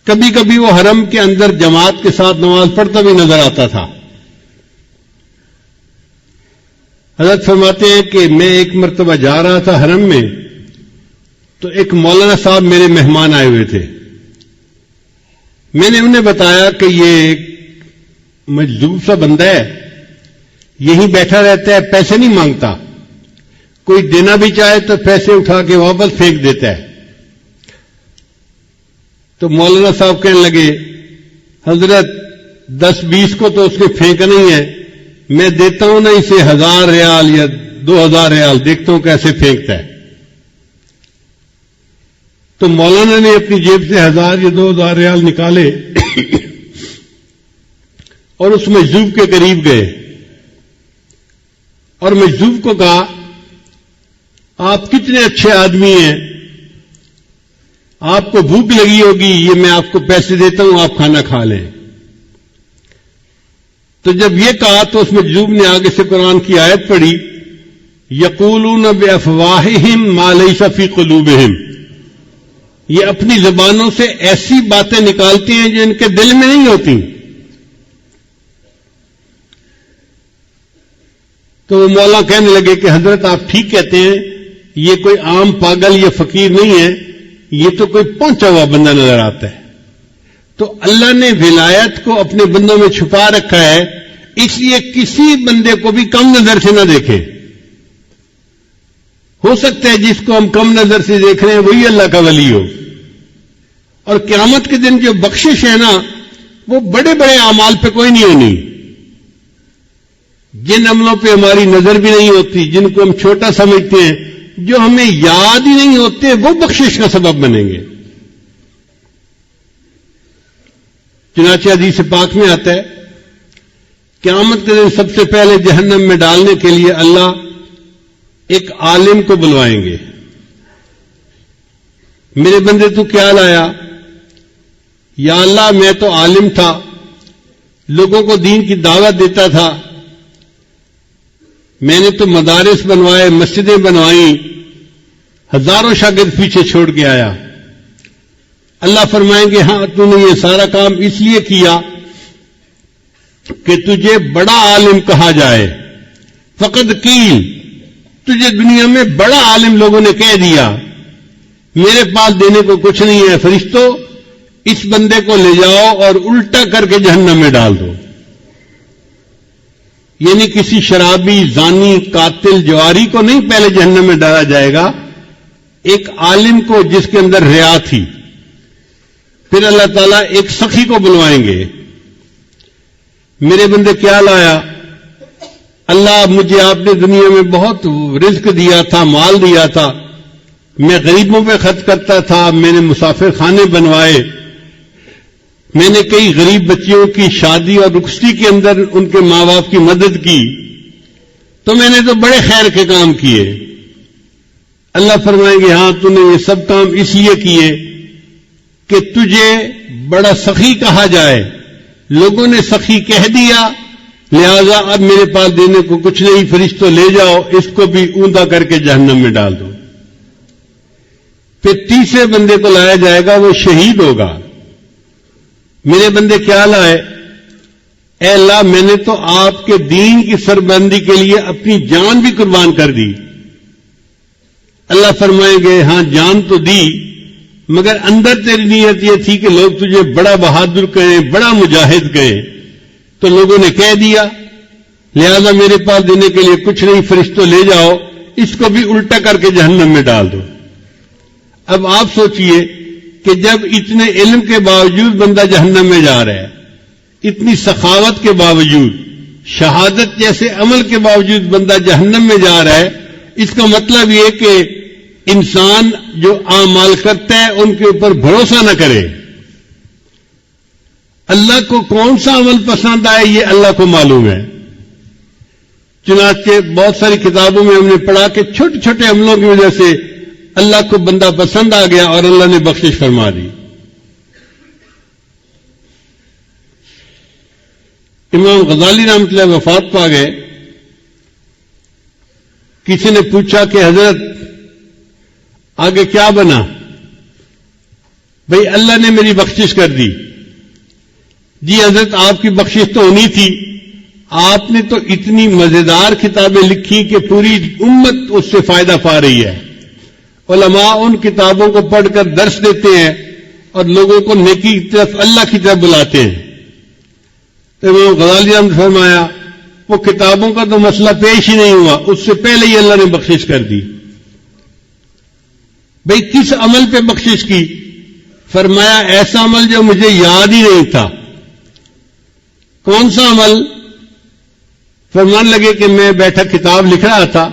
کبھی کبھی وہ حرم کے اندر جماعت کے ساتھ نماز پڑھتا بھی نظر آتا تھا. حضرت فرماتے ہیں کہ میں ایک مرتبہ جا رہا تھا حرم میں، تو ایک مولانا صاحب میرے مہمان آئے ہوئے تھے. میں نے انہیں بتایا کہ یہ ایک مجذوب سا بندہ ہے، یہیں بیٹھا رہتا ہے، پیسے نہیں مانگتا، کوئی دینا بھی چاہے تو پیسے اٹھا کے واپس پھینک دیتا ہے. تو مولانا صاحب کہنے لگے حضرت 10-20 کو تو اس نے پھینکا نہیں ہے، میں دیتا ہوں نا اسے 1000 ریال یا 2000 ریال، دیکھتا ہوں کیسے پھینکتا ہے. تو مولانا نے اپنی جیب سے 1000 یا 2000 ریال نکالے اور اس مجذوب کے قریب گئے اور مجذوب کو کہا آپ کتنے اچھے آدمی ہیں، آپ کو بھوک لگی ہوگی، یہ میں آپ کو پیسے دیتا ہوں، آپ کھانا کھا لیں. تو جب یہ کہا تو اس مجذوب نے آگے سے قرآن کی آیت پڑھی، یقولون بافواہہم ما لیس فی قلوبہم، یہ اپنی زبانوں سے ایسی باتیں نکالتے ہیں جو ان کے دل میں نہیں ہوتی. تو وہ مولا کہنے لگے کہ حضرت آپ ٹھیک کہتے ہیں، یہ کوئی عام پاگل یا فقیر نہیں ہے، یہ تو کوئی پہنچا ہوا بندہ نظر آتا ہے. تو اللہ نے ولایت کو اپنے بندوں میں چھپا رکھا ہے، اس لیے کسی بندے کو بھی کم نظر سے نہ دیکھے. ہو سکتا ہے جس کو ہم کم نظر سے دیکھ رہے ہیں وہی اللہ کا ولی ہو. اور قیامت کے دن جو بخشش ہے نا، وہ بڑے بڑے اعمال پہ کوئی نہیں ہونی. جن عملوں پہ ہماری نظر بھی نہیں ہوتی، جن کو ہم چھوٹا سمجھتے ہیں، جو ہمیں یاد ہی نہیں ہوتے، وہ بخشش کا سبب بنیں گے. چنانچہ حدیث پاک میں آتا ہے قیامت کے دن سب سے پہلے جہنم میں ڈالنے کے لیے اللہ ایک عالم کو بلوائیں گے. میرے بندے تو کیا لایا؟ یا اللہ میں تو عالم تھا، لوگوں کو دین کی دعوت دیتا تھا، میں نے تو مدارس بنوائے، مسجدیں بنوائیں، ہزاروں شاگرد پیچھے چھوڑ کے آیا. اللہ فرمائیں گے ہاں تو نے یہ سارا کام اس لیے کیا کہ تجھے بڑا عالم کہا جائے. فقط قیل، تجھے دنیا میں بڑا عالم لوگوں نے کہہ دیا، میرے پاس دینے کو کچھ نہیں ہے، فرشتوں اس بندے کو لے جاؤ اور الٹا کر کے جہنم میں ڈال دو. یعنی کسی شرابی، زانی، قاتل، جواری کو نہیں پہلے جہنم میں ڈالا جائے گا، ایک عالم کو جس کے اندر ریا تھی. پھر اللہ تعالیٰ ایک سخی کو بلوائیں گے، میرے بندے کیا لایا؟ اللہ مجھے آپ نے دنیا میں بہت رزق دیا تھا، مال دیا تھا، میں غریبوں پہ خرچ کرتا تھا، میں نے مسافر خانے بنوائے، میں نے کئی غریب بچیوں کی شادی اور رخصتی کے اندر ان کے ماں باپ کی مدد کی، تو میں نے تو بڑے خیر کے کام کیے. اللہ فرمائیں گے ہاں تو نے یہ سب کام اس لیے کیے کہ تجھے بڑا سخی کہا جائے، لوگوں نے سخی کہہ دیا، لہذا اب میرے پاس دینے کو کچھ نہیں، فرشتوں لے جاؤ اس کو بھی اوندا کر کے جہنم میں ڈال دو. پھر تیسرے بندے کو لایا جائے گا، وہ شہید ہوگا. میرے بندے کیا لائے؟ اے اللہ میں نے تو آپ کے دین کی سربلندی کے لیے اپنی جان بھی قربان کر دی. اللہ فرمائیں گے ہاں جان تو دی مگر اندر تیری نیت یہ تھی کہ لوگ تجھے بڑا بہادر کہیں, بڑا مجاہد کہیں, تو لوگوں نے کہہ دیا لہذا میرے پاس دینے کے لیے کچھ نہیں, فرشتوں لے جاؤ اس کو بھی الٹا کر کے جہنم میں ڈال دو. اب آپ سوچئے کہ جب اتنے علم کے باوجود بندہ جہنم میں جا رہا ہے, اتنی سخاوت کے باوجود, شہادت جیسے عمل کے باوجود بندہ جہنم میں جا رہا ہے, اس کا مطلب یہ کہ انسان جو اعمال کرتا ہے ان کے اوپر بھروسہ نہ کرے. اللہ کو کون سا عمل پسند آئے یہ اللہ کو معلوم ہے. چنانچہ بہت ساری کتابوں میں ہم نے پڑھا کہ چھوٹے چھوٹے عملوں کی وجہ سے اللہ کو بندہ پسند آ گیا اور اللہ نے بخشش فرما دی. امام غزالی رحمۃ اللہ وفات پا گئے. کسی نے پوچھا کہ حضرت آگے کیا بنا؟ بھئی اللہ نے میری بخشش کر دی. جی حضرت آپ کی بخشش تو ہونی تھی, آپ نے تو اتنی مزیدار کتابیں لکھی کہ پوری امت اس سے فائدہ پا رہی ہے. علماء ان کتابوں کو پڑھ کر درس دیتے ہیں اور لوگوں کو نیکی کی طرف اللہ کی طرف بلاتے ہیں. تو امام غزالی نے فرمایا وہ کتابوں کا تو مسئلہ پیش ہی نہیں ہوا, اس سے پہلے ہی اللہ نے بخشش کر دی. بھئی کس عمل پہ بخشش کی؟ فرمایا ایسا عمل جو مجھے یاد ہی نہیں تھا. کون سا عمل؟ فرمان لگے کہ میں بیٹھا کتاب لکھ رہا تھا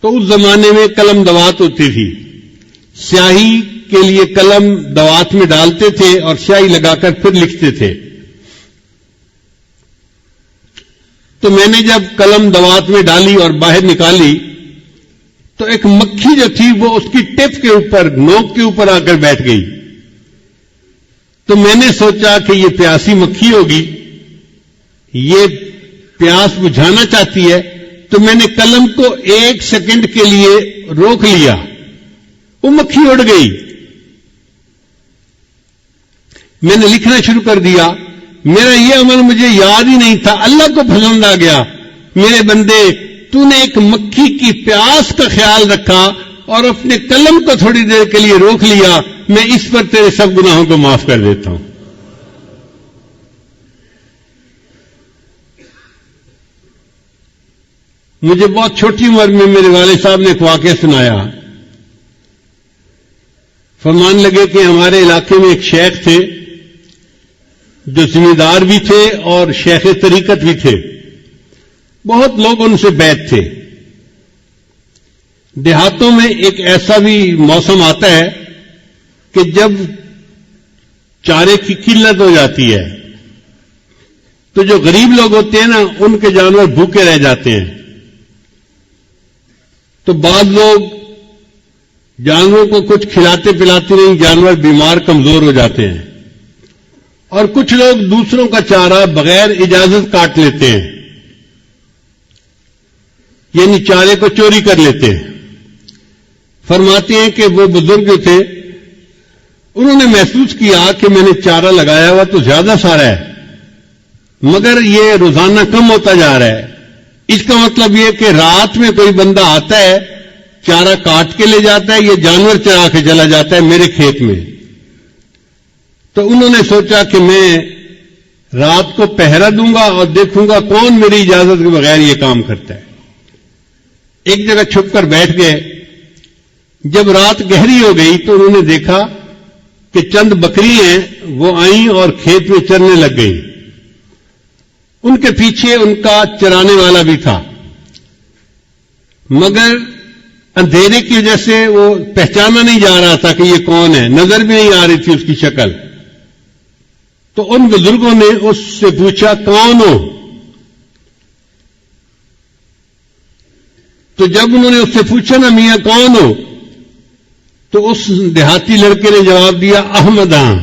تو اس زمانے میں قلم دوات ہوتی تھی, سیاہی کے لیے قلم دوات میں ڈالتے تھے اور سیاہی لگا کر پھر لکھتے تھے. تو میں نے جب قلم دوات میں ڈالی اور باہر نکالی تو ایک مکھی جو تھی وہ اس کی ٹپ کے اوپر, نوک کے اوپر آ کر بیٹھ گئی. تو میں نے سوچا کہ یہ پیاسی مکھی ہوگی, یہ پیاس بجھانا چاہتی ہے, تو میں نے قلم کو 1 سیکنڈ کے لیے روک لیا, وہ مکھی اڑ گئی. میں نے لکھنا شروع کر دیا. میرا یہ عمل مجھے یاد ہی نہیں تھا, اللہ کو پسند آ گیا. میرے بندے تو نے ایک مکھی کی پیاس کا خیال رکھا اور اپنے قلم کو تھوڑی دیر کے لیے روک لیا, میں اس پر تیرے سب گناہوں کو معاف کر دیتا ہوں. مجھے بہت چھوٹی عمر میں میرے والد صاحب نے ایک واقعہ سنایا. فرمان لگے کہ ہمارے علاقے میں ایک شیخ تھے جو ذمہ دار بھی تھے اور شیخ طریقت بھی تھے. بہت لوگ ان سے بیعت تھے. دیہاتوں میں ایک ایسا بھی موسم آتا ہے کہ جب چارے کی قلت ہو جاتی ہے تو جو غریب لوگ ہوتے ہیں نا ان کے جانور بھوکے رہ جاتے ہیں. تو بعض لوگ جانوروں کو کچھ کھلاتے پلاتے نہیں, جانور بیمار کمزور ہو جاتے ہیں, اور کچھ لوگ دوسروں کا چارہ بغیر اجازت کاٹ لیتے ہیں, یعنی چارے کو چوری کر لیتے ہیں. فرماتے ہیں کہ وہ بزرگ جو تھے انہوں نے محسوس کیا کہ میں نے چارہ لگایا ہوا تو زیادہ سارا ہے مگر یہ روزانہ کم ہوتا جا رہا ہے. اس کا مطلب یہ کہ رات میں کوئی بندہ آتا ہے, چارہ کاٹ کے لے جاتا ہے, یہ جانور چرا کے چلا جاتا ہے میرے کھیت میں. تو انہوں نے سوچا کہ میں رات کو پہرا دوں گا اور دیکھوں گا کون میری اجازت کے بغیر یہ کام کرتا ہے. ایک جگہ چھپ کر بیٹھ گئے. جب رات گہری ہو گئی تو انہوں نے دیکھا کہ چند بکری ہیں وہ آئیں اور کھیت میں چرنے لگ گئی. ان کے پیچھے ان کا چرانے والا بھی تھا مگر اندھیرے کی وجہ سے وہ پہچانا نہیں جا رہا تھا کہ یہ کون ہے, نظر بھی نہیں آ رہی تھی اس کی شکل. تو ان بزرگوں نے اس سے پوچھا کون ہو؟ تو جب انہوں نے اس سے پوچھا نا میاں کون ہو, تو اس دیہاتی لڑکے نے جواب دیا احمد ہاں,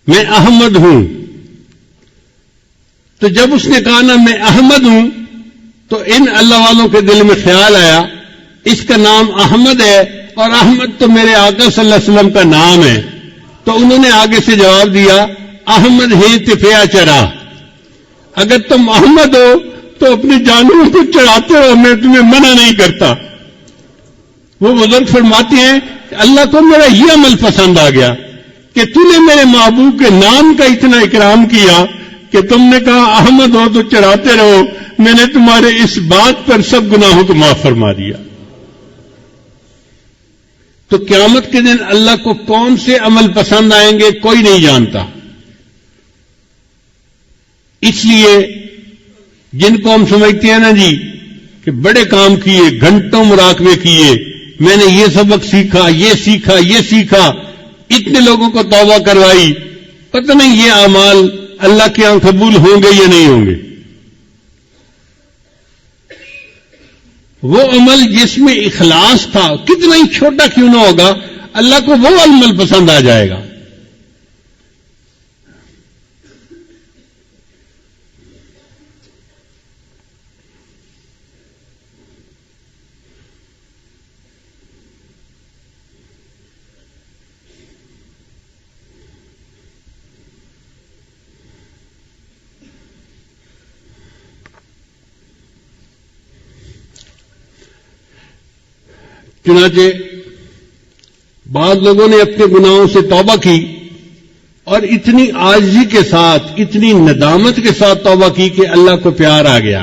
میں احمد ہوں. تو جب اس نے کہا نا میں احمد ہوں تو ان اللہ والوں کے دل میں خیال آیا اس کا نام احمد ہے اور احمد تو میرے آقا صلی اللہ علیہ وسلم کا نام ہے. تو انہوں نے آگے سے جواب دیا احمد ہے تفیا چرا, اگر تم احمد ہو تو اپنی جانوروں کو چڑھاتے رہو، میں تمہیں منع نہیں کرتا۔ وہ بزرگ فرماتے ہیں کہ اللہ کو میرا یہ عمل پسند آ گیا کہ تو نے میرے محبوب کے نام کا اتنا اکرام کیا کہ تم نے کہا احمد ہو تو چڑھاتے رہو، میں نے تمہارے اس بات پر سب گناہوں کو معاف فرما دیا۔ تو قیامت کے دن اللہ کو کون سے عمل پسند آئیں گے کوئی نہیں جانتا۔ اس لیے جن کو ہم سمجھتے ہیں نا جی کہ بڑے کام کیے، گھنٹوں مراقبے کیے، میں نے یہ سبق سیکھا، یہ سیکھا، یہ سیکھا، اتنے لوگوں کو توبہ کروائی، پتہ نہیں یہ اعمال اللہ کے یہاں قبول ہوں گے یا نہیں ہوں گے۔ وہ عمل جس میں اخلاص تھا، کتنا ہی چھوٹا کیوں نہ ہوگا، اللہ کو وہ عمل پسند آ جائے گا۔ چنانچہ بعض لوگوں نے اپنے گناہوں سے توبہ کی اور اتنی عاجزی کے ساتھ، اتنی ندامت کے ساتھ توبہ کی کہ اللہ کو پیار آ گیا۔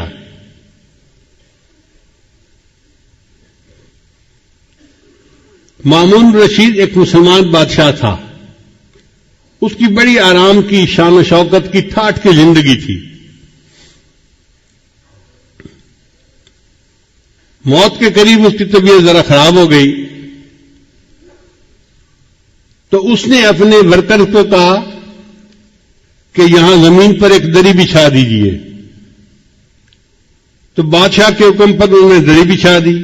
مامون رشید ایک مسلمان بادشاہ تھا، اس کی بڑی آرام کی، شان و شوکت کی، ٹھاٹھ کی زندگی تھی۔ موت کے قریب اس کی طبیعت ذرا خراب ہو گئی تو اس نے اپنے ورکر کو کہا کہ یہاں زمین پر ایک دری بچھا دیجیے۔ تو بادشاہ کے حکم پر انہوں نے دری بچھا دی۔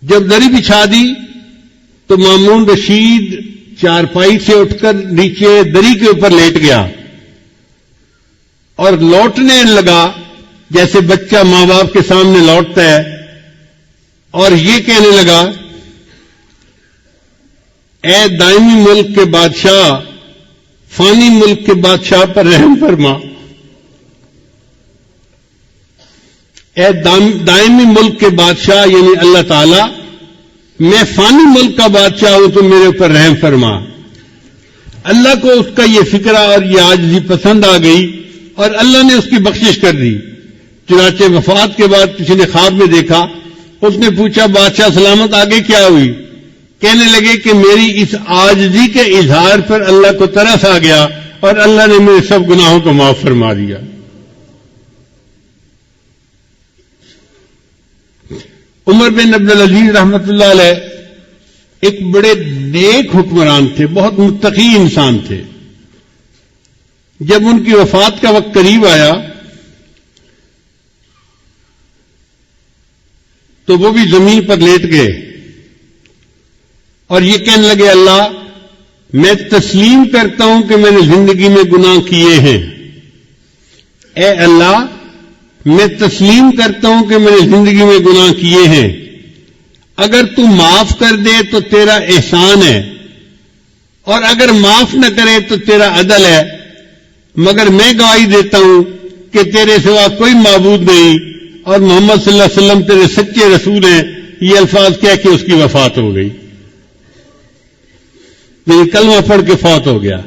جب دری بچھا دی تو مامون رشید چارپائی سے اٹھ کر نیچے دری کے اوپر لیٹ گیا اور لوٹنے لگا جیسے بچہ ماں باپ کے سامنے لوٹتا ہے، اور یہ کہنے لگا، اے دائمی ملک کے بادشاہ، فانی ملک کے بادشاہ پر رحم فرما۔ اے دائمی ملک کے بادشاہ یعنی اللہ تعالی، میں فانی ملک کا بادشاہ ہوں تو میرے اوپر رحم فرما۔ اللہ کو اس کا یہ فکرہ اور یہ عاجزی پسند آ گئی اور اللہ نے اس کی بخشش کر دی۔ چنانچہ وفات کے بعد کسی نے خواب میں دیکھا، اس نے پوچھا بادشاہ سلامت آگے کیا ہوئی؟ کہنے لگے کہ میری اس عاجزی کے اظہار پر اللہ کو ترس آ گیا اور اللہ نے میرے سب گناہوں کو معاف فرما دیا۔ عمر بن عبدالعزیز رحمۃ اللہ علیہ ایک بڑے نیک حکمران تھے، بہت متقی انسان تھے۔ جب ان کی وفات کا وقت قریب آیا تو وہ بھی زمین پر لیٹ گئے اور یہ کہنے لگے، اللہ میں تسلیم کرتا ہوں کہ میں نے زندگی میں گناہ کیے ہیں۔ اے اللہ میں تسلیم کرتا ہوں کہ میں نے زندگی میں گناہ کیے ہیں، اگر تو معاف کر دے تو تیرا احسان ہے، اور اگر معاف نہ کرے تو تیرا عدل ہے، مگر میں گواہی دیتا ہوں کہ تیرے سوا کوئی معبود نہیں اور محمد صلی اللہ علیہ وسلم تیرے سچے رسول ہیں۔ یہ الفاظ کہہ کے اس کی وفات ہو گئی، یعنی کلمہ پڑھ کے فوت ہو گیا۔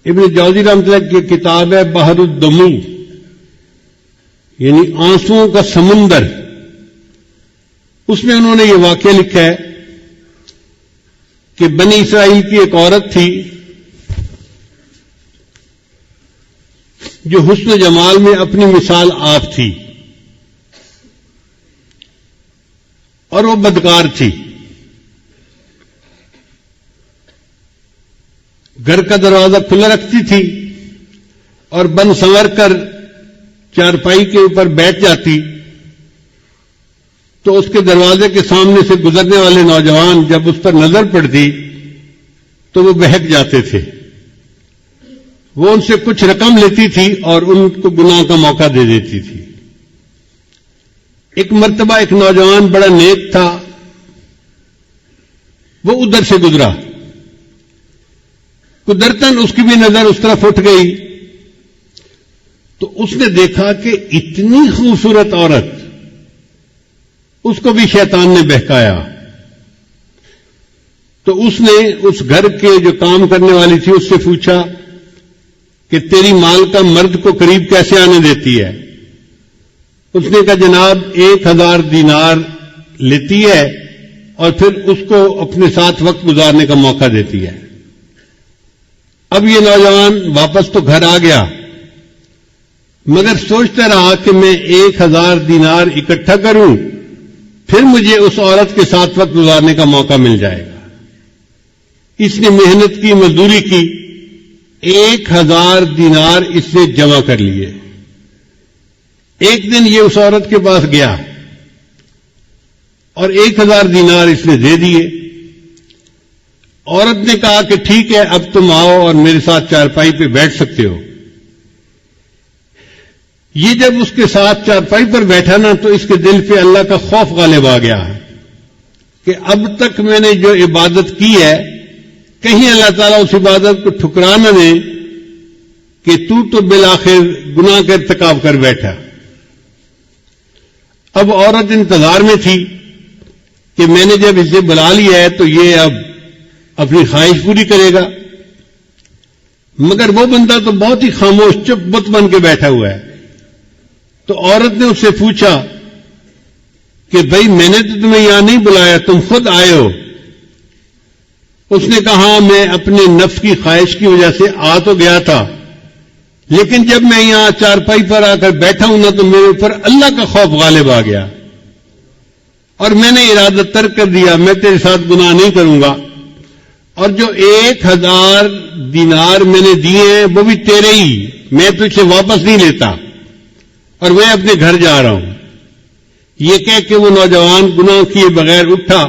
ابن جوزی رحمۃ اللہ کی کتاب ہے بحر الدموع، یعنی آنسوؤں کا سمندر، اس میں انہوں نے یہ واقعہ لکھا ہے کہ بنی اسرائیل کی ایک عورت تھی جو حسن و جمال میں اپنی مثال آپ تھی، اور وہ بدکار تھی۔ گھر کا دروازہ کھلا رکھتی تھی اور بن سنور کر چارپائی کے اوپر بیٹھ جاتی تو اس کے دروازے کے سامنے سے گزرنے والے نوجوان جب اس پر نظر پڑتی تو وہ بہک جاتے تھے. وہ ان سے کچھ رقم لیتی تھی اور ان کو گناہ کا موقع دے دیتی تھی. ایک مرتبہ ایک نوجوان بڑا نیک تھا، وہ ادھر سے گزرا، قدرتاً اس کی بھی نظر اس طرف اٹھ گئی تو اس نے دیکھا کہ اتنی خوبصورت عورت، اس کو بھی شیطان نے بہکایا. تو اس نے اس گھر کے جو کام کرنے والی تھی اس سے پوچھا کہ تیری مال کا مرد کو قریب کیسے آنے دیتی ہے؟ اس نے کہا جناب 1000 دینار لیتی ہے اور پھر اس کو اپنے ساتھ وقت گزارنے کا موقع دیتی ہے. اب یہ نوجوان واپس تو گھر آ گیا مگر سوچتا رہا کہ میں 1000 دینار اکٹھا کروں پھر مجھے اس عورت کے ساتھ وقت گزارنے کا موقع مل جائے گا. اس نے محنت کی، مزدوری کی، 1000 دینار اس نے جمع کر لیے. ایک دن یہ اس عورت کے پاس گیا اور 1000 دینار اس نے دے دیے. عورت نے کہا کہ ٹھیک ہے اب تم آؤ اور میرے ساتھ چارپائی پہ بیٹھ سکتے ہو. یہ جب اس کے ساتھ چارپائی پر بیٹھا نا تو اس کے دل پہ اللہ کا خوف غالب آ گیا کہ اب تک میں نے جو عبادت کی ہے کہیں اللہ تعالیٰ اس عبادت کو ٹھکرا نہ دے کہ تو بالآخر گناہ کا ارتکاب کر بیٹھا. اب عورت انتظار میں تھی کہ میں نے جب اسے بلا لیا ہے تو یہ اب اپنی خواہش پوری کرے گا، مگر وہ بندہ تو بہت ہی خاموش چپ بت بن کے بیٹھا ہوا ہے. تو عورت نے اس سے پوچھا کہ بھائی میں نے تو تمہیں یہاں نہیں بلایا، تم خود آئے ہو. اس نے کہا میں اپنے نفس کی خواہش کی وجہ سے آ تو گیا تھا لیکن جب میں یہاں چارپائی پر آ کر بیٹھا ہوں نا تو میرے اوپر اللہ کا خوف غالب آ گیا اور میں نے ارادہ ترک کر دیا، میں تیرے ساتھ گناہ نہیں کروں گا. اور جو 1000 دینار میں نے دیے ہیں وہ بھی تیرے ہی، میں تجھ سے واپس نہیں لیتا اور میں اپنے گھر جا رہا ہوں. یہ کہہ کے وہ نوجوان گناہ کیے بغیر اٹھا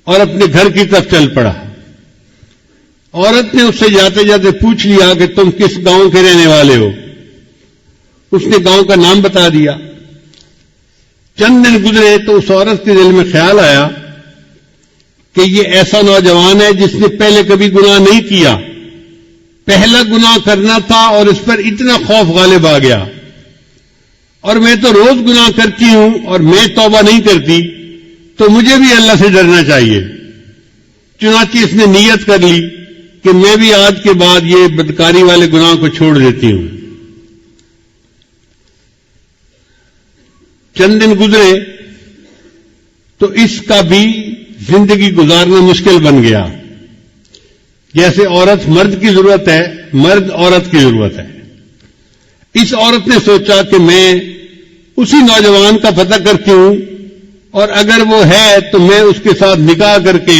اور اپنے گھر کی طرف چل پڑا. عورت نے اس سے جاتے جاتے پوچھ لیا کہ تم کس گاؤں کے رہنے والے ہو؟ اس نے گاؤں کا نام بتا دیا. چند دن گزرے تو اس عورت کے دل میں خیال آیا کہ یہ ایسا نوجوان ہے جس نے پہلے کبھی گناہ نہیں کیا، پہلا گناہ کرنا تھا اور اس پر اتنا خوف غالب آ گیا، اور میں تو روز گناہ کرتی ہوں اور میں توبہ نہیں کرتی تو مجھے بھی اللہ سے ڈرنا چاہیے. چنانچہ اس نے نیت کر لی کہ میں بھی آج کے بعد یہ بدکاری والے گناہ کو چھوڑ دیتی ہوں. چند دن گزرے تو اس کا بھی زندگی گزارنا مشکل بن گیا. جیسے عورت مرد کی ضرورت ہے، مرد عورت کی ضرورت ہے. اس عورت نے سوچا کہ میں اسی نوجوان کا پتہ کرتی ہوں اور اگر وہ ہے تو میں اس کے ساتھ نکاح کر کے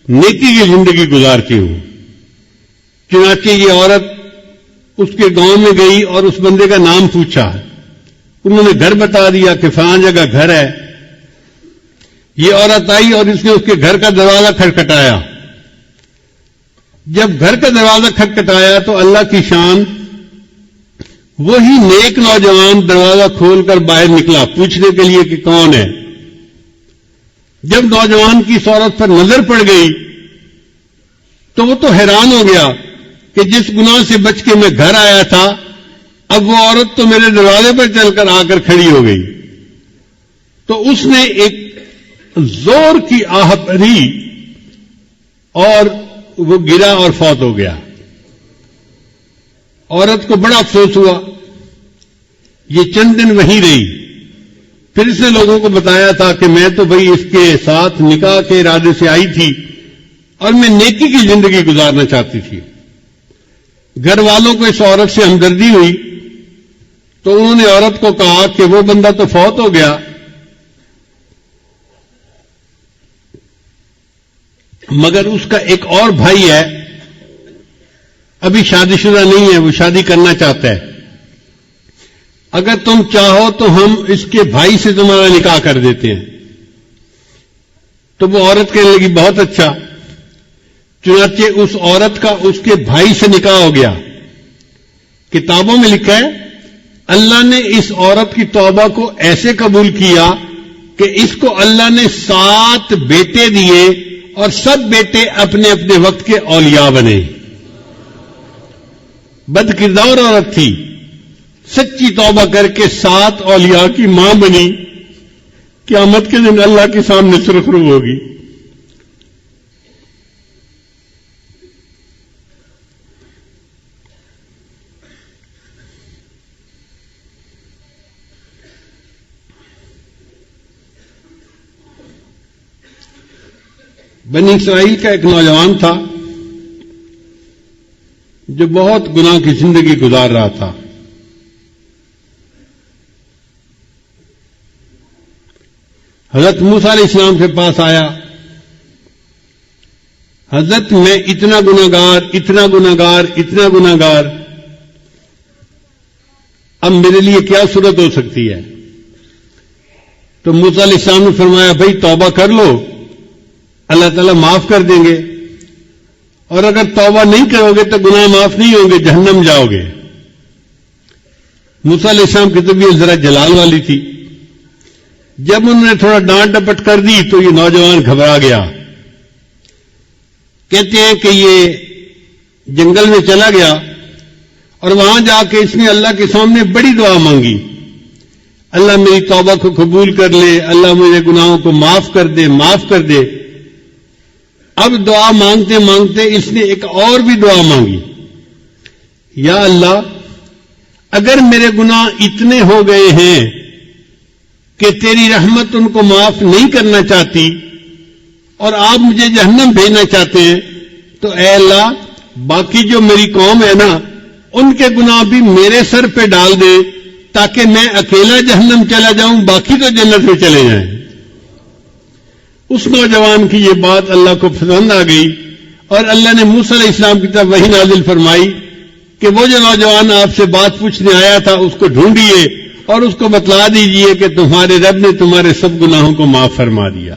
نیکی کی زندگی گزارتی ہوں. چنانچہ یہ عورت اس کے گاؤں میں گئی اور اس بندے کا نام پوچھا. انہوں نے گھر بتا دیا کہ فلاں جگہ گھر ہے. یہ عورت آئی اور اس نے اس کے گھر کا دروازہ کھٹکھٹایا. جب گھر کا دروازہ کھٹکھٹایا تو اللہ کی شان، وہی نیک نوجوان دروازہ کھول کر باہر نکلا پوچھنے کے لیے کہ کون ہے. جب نوجوان کی اس عورت پر نظر پڑ گئی تو وہ تو حیران ہو گیا کہ جس گناہ سے بچ کے میں گھر آیا تھا اب وہ عورت تو میرے دروازے پر چل کر آ کر کھڑی ہو گئی. تو اس نے ایک زور کی آہ بھری اور وہ گرا اور فوت ہو گیا. عورت کو بڑا افسوس ہوا. یہ چند دن وہیں رہی. پھر اس نے لوگوں کو بتایا تھا کہ میں تو بھئی اس کے ساتھ نکاح کے ارادے سے آئی تھی اور میں نیکی کی زندگی گزارنا چاہتی تھی. گھر والوں کو اس عورت سے ہمدردی ہوئی تو انہوں نے عورت کو کہا کہ وہ بندہ تو فوت ہو گیا مگر اس کا ایک اور بھائی ہے، ابھی شادی شدہ نہیں ہے، وہ شادی کرنا چاہتا ہے. اگر تم چاہو تو ہم اس کے بھائی سے تمہارا نکاح کر دیتے ہیں. تو وہ عورت کہنے لگی بہت اچھا. چنانچہ اس عورت کا اس کے بھائی سے نکاح ہو گیا. کتابوں میں لکھا ہے اللہ نے اس عورت کی توبہ کو ایسے قبول کیا کہ اس کو اللہ نے 7 بیٹے دیے اور سب بیٹے اپنے اپنے وقت کے اولیاء بنے. بد کردار عورت تھی, سچی توبہ کر کے 7 اولیاء کی ماں بنی. قیامت کے دن اللہ کے سامنے سرخرو ہوگی. بنی اسرائیل کا ایک نوجوان تھا جو بہت گناہ کی زندگی گزار رہا تھا. حضرت موسیٰ علیہ السلام کے پاس آیا, حضرت میں اتنا گناہگار, اب میرے لیے کیا صورت ہو سکتی ہے؟ تو موسیٰ علیہ السلام نے فرمایا بھائی توبہ کر لو, اللہ تعالیٰ معاف کر دیں گے, اور اگر توبہ نہیں کرو گے تو گناہ معاف نہیں ہوں گے, جہنم جاؤ گے. موسیٰ علیہ السلام کی طبیعت ذرا جلال والی تھی. جب انہوں نے تھوڑا ڈانٹ ڈپٹ کر دی تو یہ نوجوان گھبرا گیا. کہتے ہیں کہ یہ جنگل میں چلا گیا اور وہاں جا کے اس نے اللہ کے سامنے بڑی دعا مانگی, اللہ میری توبہ کو قبول کر لے, اللہ میرے گناہوں کو معاف کر دے. اب دعا مانگتے مانگتے اس نے ایک اور بھی دعا مانگی, یا اللہ اگر میرے گناہ اتنے ہو گئے ہیں کہ تیری رحمت ان کو معاف نہیں کرنا چاہتی اور آپ مجھے جہنم بھیجنا چاہتے ہیں, تو اے اللہ باقی جو میری قوم ہے نا ان کے گناہ بھی میرے سر پہ ڈال دے تاکہ میں اکیلا جہنم چلا جاؤں, باقی تو جنت میں چلے جائیں. اس نوجوان کی یہ بات اللہ کو پسند آ گئی اور اللہ نے موسیٰ علیہ السلام کی طرف وحی نازل فرمائی کہ وہ جو نوجوان آپ سے بات پوچھنے آیا تھا اس کو ڈھونڈیے اور اس کو بتلا دیجئے کہ تمہارے رب نے تمہارے سب گناہوں کو معاف فرما دیا.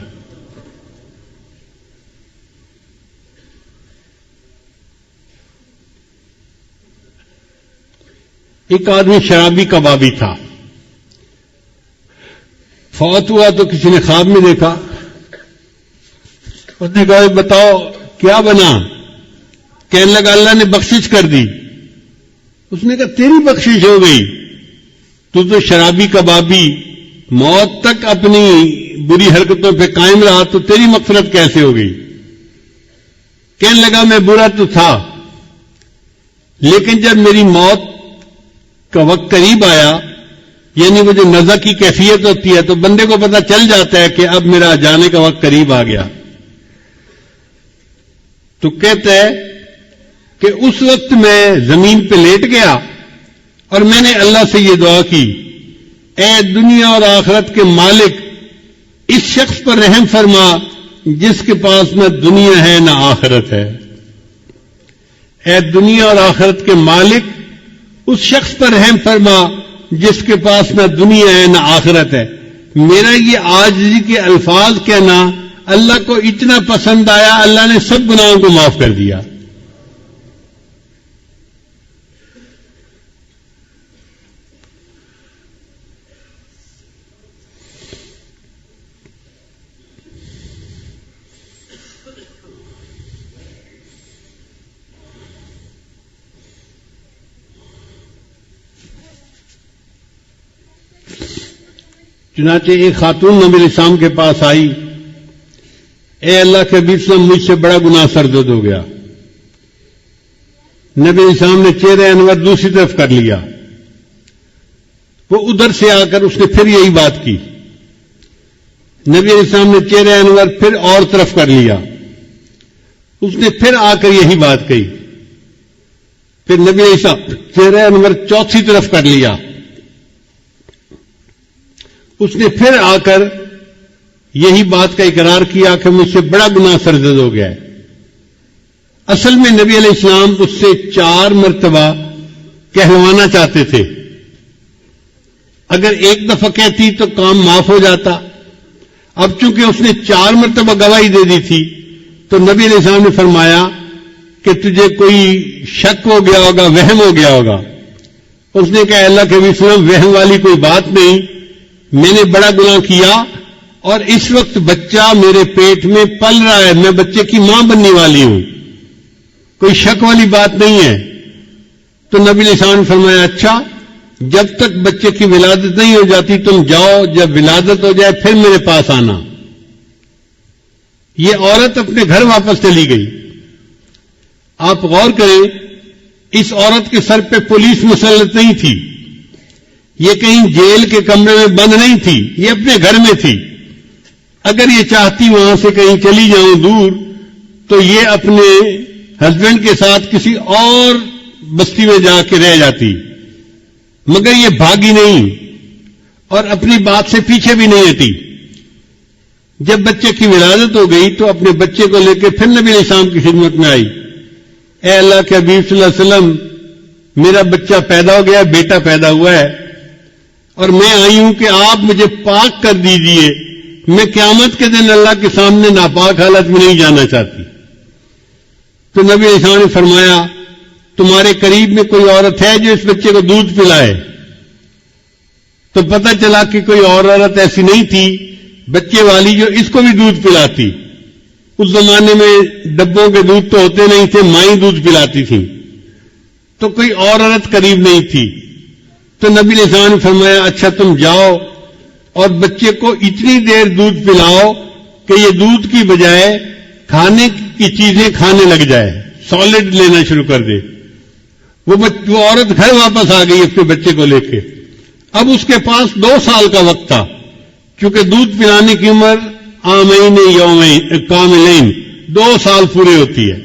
ایک آدمی شرابی کبابی تھا, فوت ہوا تو کسی نے خواب میں دیکھا. اس نے کہا بتاؤ کیا بنا؟ کہنے لگا اللہ نے بخشش کر دی. اس نے کہا تیری بخشش ہو گئی, تو شرابی کبابی موت تک اپنی بری حرکتوں پہ قائم رہا, تو تیری مغفرت کیسے ہو گئی؟ کہنے لگا میں برا تو تھا, لیکن جب میری موت کا وقت قریب آیا, یعنی وہ جو نزع کی کیفیت ہوتی ہے تو بندے کو پتہ چل جاتا ہے کہ اب میرا جانے کا وقت قریب آ گیا, تو کہتا ہے کہ اس وقت میں زمین پہ لیٹ گیا اور میں نے اللہ سے یہ دعا کی, اے دنیا اور آخرت کے مالک اس شخص پر رحم فرما جس کے پاس نہ دنیا ہے نہ آخرت ہے. اے دنیا اور آخرت کے مالک اس شخص پر رحم فرما جس کے پاس نہ دنیا ہے نہ آخرت ہے. میرا یہ عاجزی کے الفاظ کہنا اللہ کو اتنا پسند آیا, اللہ نے سب گناہوں کو معاف کر دیا. چنانچہ ایک خاتون نبی علیہ السلام کے پاس آئی, اے اللہ کے حبیب صلی اللہ علیہ وسلم مجھ سے بڑا گناہ سرزد ہو گیا. نبی علیہ السلام نے چہرہ انور دوسری طرف کر لیا. وہ ادھر سے آ کر اس نے پھر یہی بات کی. نبی علیہ السلام نے چہرہ انور پھر اور طرف کر لیا. اس نے پھر آ کر یہی بات کہی. پھر نبی علیہ السلام چہرہ انور چوتھی طرف کر لیا. اس نے پھر آ کر یہی بات کا اقرار کیا کہ مجھ سے بڑا گناہ سرزد ہو گیا ہے. اصل میں نبی علیہ السلام اس سے 4 مرتبہ کہلوانا چاہتے تھے اگر ایک دفعہ کہتی تو کام معاف ہو جاتا. اب چونکہ اس نے 4 مرتبہ گواہی دے دی تھی تو نبی علیہ السلام نے فرمایا کہ تجھے کوئی شک ہو گیا ہوگا, وہم ہو گیا ہوگا. اس نے کہا اللہ کے نبی صلی اللہ علیہ وسلم وہم والی کوئی بات نہیں, میں نے بڑا گناہ کیا اور اس وقت بچہ میرے پیٹ میں پل رہا ہے, میں بچے کی ماں بننے والی ہوں, کوئی شک والی بات نہیں ہے. تو نبی علیہ السلام نے فرمایا اچھا جب تک بچے کی ولادت نہیں ہو جاتی تم جاؤ, جب ولادت ہو جائے پھر میرے پاس آنا. یہ عورت اپنے گھر واپس چلی گئی. آپ غور کریں, اس عورت کے سر پہ پولیس مسلط نہیں تھی, یہ کہیں جیل کے کمرے میں بند نہیں تھی, یہ اپنے گھر میں تھی. اگر یہ چاہتی وہاں سے کہیں چلی جاؤں دور تو یہ اپنے ہسبینڈ کے ساتھ کسی اور بستی میں جا کے رہ جاتی, مگر یہ بھاگی نہیں اور اپنی بات سے پیچھے بھی نہیں ہٹی. جب بچے کی ولادت ہو گئی تو اپنے بچے کو لے کے پھر نبی علیہ السلام کی خدمت میں آئی. اے اللہ کے حبیب صلی اللہ علیہ وسلم, میرا بچہ پیدا ہو گیا, بیٹا پیدا ہوا ہے اور میں آئی ہوں کہ آپ مجھے پاک کر دیجیے, میں قیامت کے دن اللہ کے سامنے ناپاک حالت میں نہیں جانا چاہتی. تو نبی علیہ السلام نے فرمایا تمہارے قریب میں کوئی عورت ہے جو اس بچے کو دودھ پلائے؟ تو پتہ چلا کہ کوئی اور عورت ایسی نہیں تھی بچے والی جو اس کو بھی دودھ پلاتی. اس زمانے میں ڈبوں کے دودھ تو ہوتے نہیں تھے, مائیں دودھ پلاتی تھیں, تو کوئی اور عورت قریب نہیں تھی. تو نبی علیہ السلام نے فرمایا اچھا تم جاؤ اور بچے کو اتنی دیر دودھ پلاؤ کہ یہ دودھ کی بجائے کھانے کی چیزیں کھانے لگ جائے, سالڈ لینا شروع کر دے. وہ عورت گھر واپس آ گئی اپنے بچے کو لے کے. اب اس کے پاس 2 سال کا وقت تھا, کیونکہ دودھ پلانے کی عمر عامین یومین کاملین 2 سال پورے ہوتی ہے.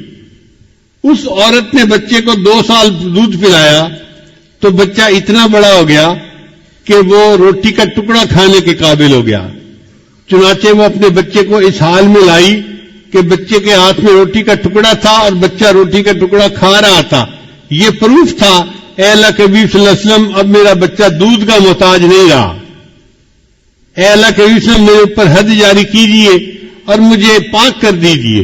اس عورت نے بچے کو 2 سال دودھ پلایا تو بچہ اتنا بڑا ہو گیا کہ وہ روٹی کا ٹکڑا کھانے کے قابل ہو گیا. چنانچہ وہ اپنے بچے کو اس حال میں لائی کہ بچے کے ہاتھ میں روٹی کا ٹکڑا تھا اور بچہ روٹی کا ٹکڑا کھا رہا تھا. یہ پروف تھا اے اللہ کے نبی صلی اللہ علیہ وسلم اب میرا بچہ دودھ کا محتاج نہیں رہا. اے اللہ کے نبی صلی اللہ علیہ وسلم میرے اوپر حد جاری کیجیے اور مجھے پاک کر دیجیے.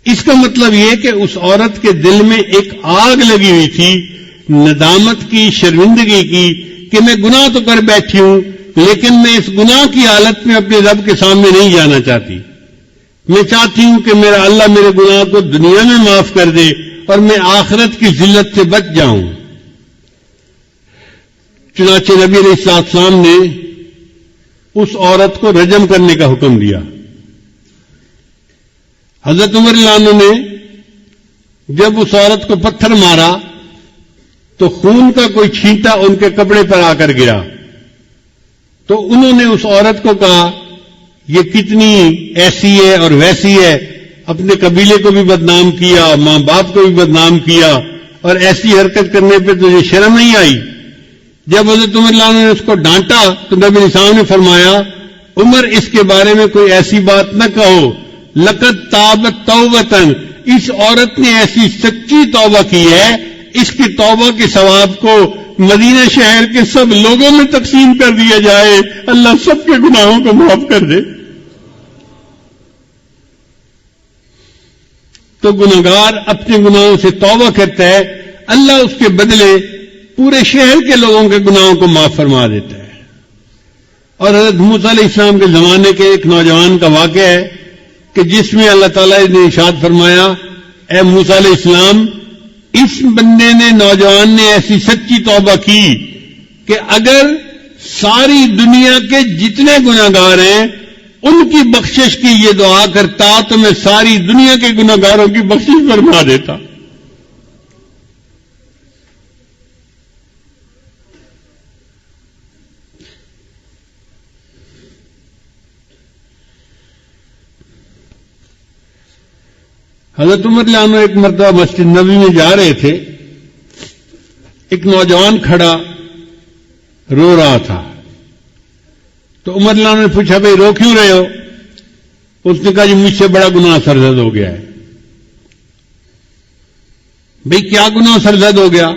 اس کا مطلب یہ کہ اس عورت کے دل میں ایک آگ لگی ہوئی تھی ندامت کی, شرمندگی کی, کہ میں گناہ تو کر بیٹھی ہوں لیکن میں اس گناہ کی حالت میں اپنے رب کے سامنے نہیں جانا چاہتی. میں چاہتی ہوں کہ میرا اللہ میرے گناہ کو دنیا میں معاف کر دے اور میں آخرت کی ذلت سے بچ جاؤں. چنانچہ نبی علیہ السلام نے اس عورت کو رجم کرنے کا حکم دیا. حضرت عمر رضی اللہ عنہ نے جب اس عورت کو پتھر مارا تو خون کا کوئی چھینٹا ان کے کپڑے پر آ کر گرا. تو انہوں نے اس عورت کو کہا یہ کتنی ایسی ہے اور ویسی ہے, اپنے قبیلے کو بھی بدنام کیا, ماں باپ کو بھی بدنام کیا, اور ایسی حرکت کرنے پہ تجھے شرم نہیں آئی. جب حضرت عمر رضی اللہ عنہ نے اس کو ڈانٹا تو نبی علیہ السلام نے فرمایا عمر اس کے بارے میں کوئی ایسی بات نہ کہو, لقد تابت توبتن, اس عورت نے ایسی سچی توبہ کی ہے, اس کی توبہ کے ثواب کو مدینہ شہر کے سب لوگوں میں تقسیم کر دیا جائے, اللہ سب کے گناہوں کو معاف کر دے. تو گناہگار اپنے گناہوں سے توبہ کرتا ہے, اللہ اس کے بدلے پورے شہر کے لوگوں کے گناہوں کو معاف فرما دیتا ہے. اور حضرت موسیٰ علیہ السلام کے زمانے کے ایک نوجوان کا واقعہ ہے کہ جس میں اللہ تعالیٰ نے ارشاد فرمایا اے موسیٰ علیہ السلام, اس بندے نے نوجوان نے ایسی سچی توبہ کی کہ اگر ساری دنیا کے جتنے گناہگار ہیں ان کی بخشش کی یہ دعا کرتا تو میں ساری دنیا کے گناہگاروں کی بخشش فرما دیتا. حضرت عمر رضی اللہ عنہ ایک مرتبہ مسجد نبوی میں جا رہے تھے, ایک نوجوان کھڑا رو رہا تھا. تو عمر رضی اللہ عنہ نے پوچھا بھائی رو کیوں رہے ہو؟ اس نے کہا جی مجھ سے بڑا گناہ سرزد ہو گیا ہے. بھائی کیا گناہ سرزد ہو گیا؟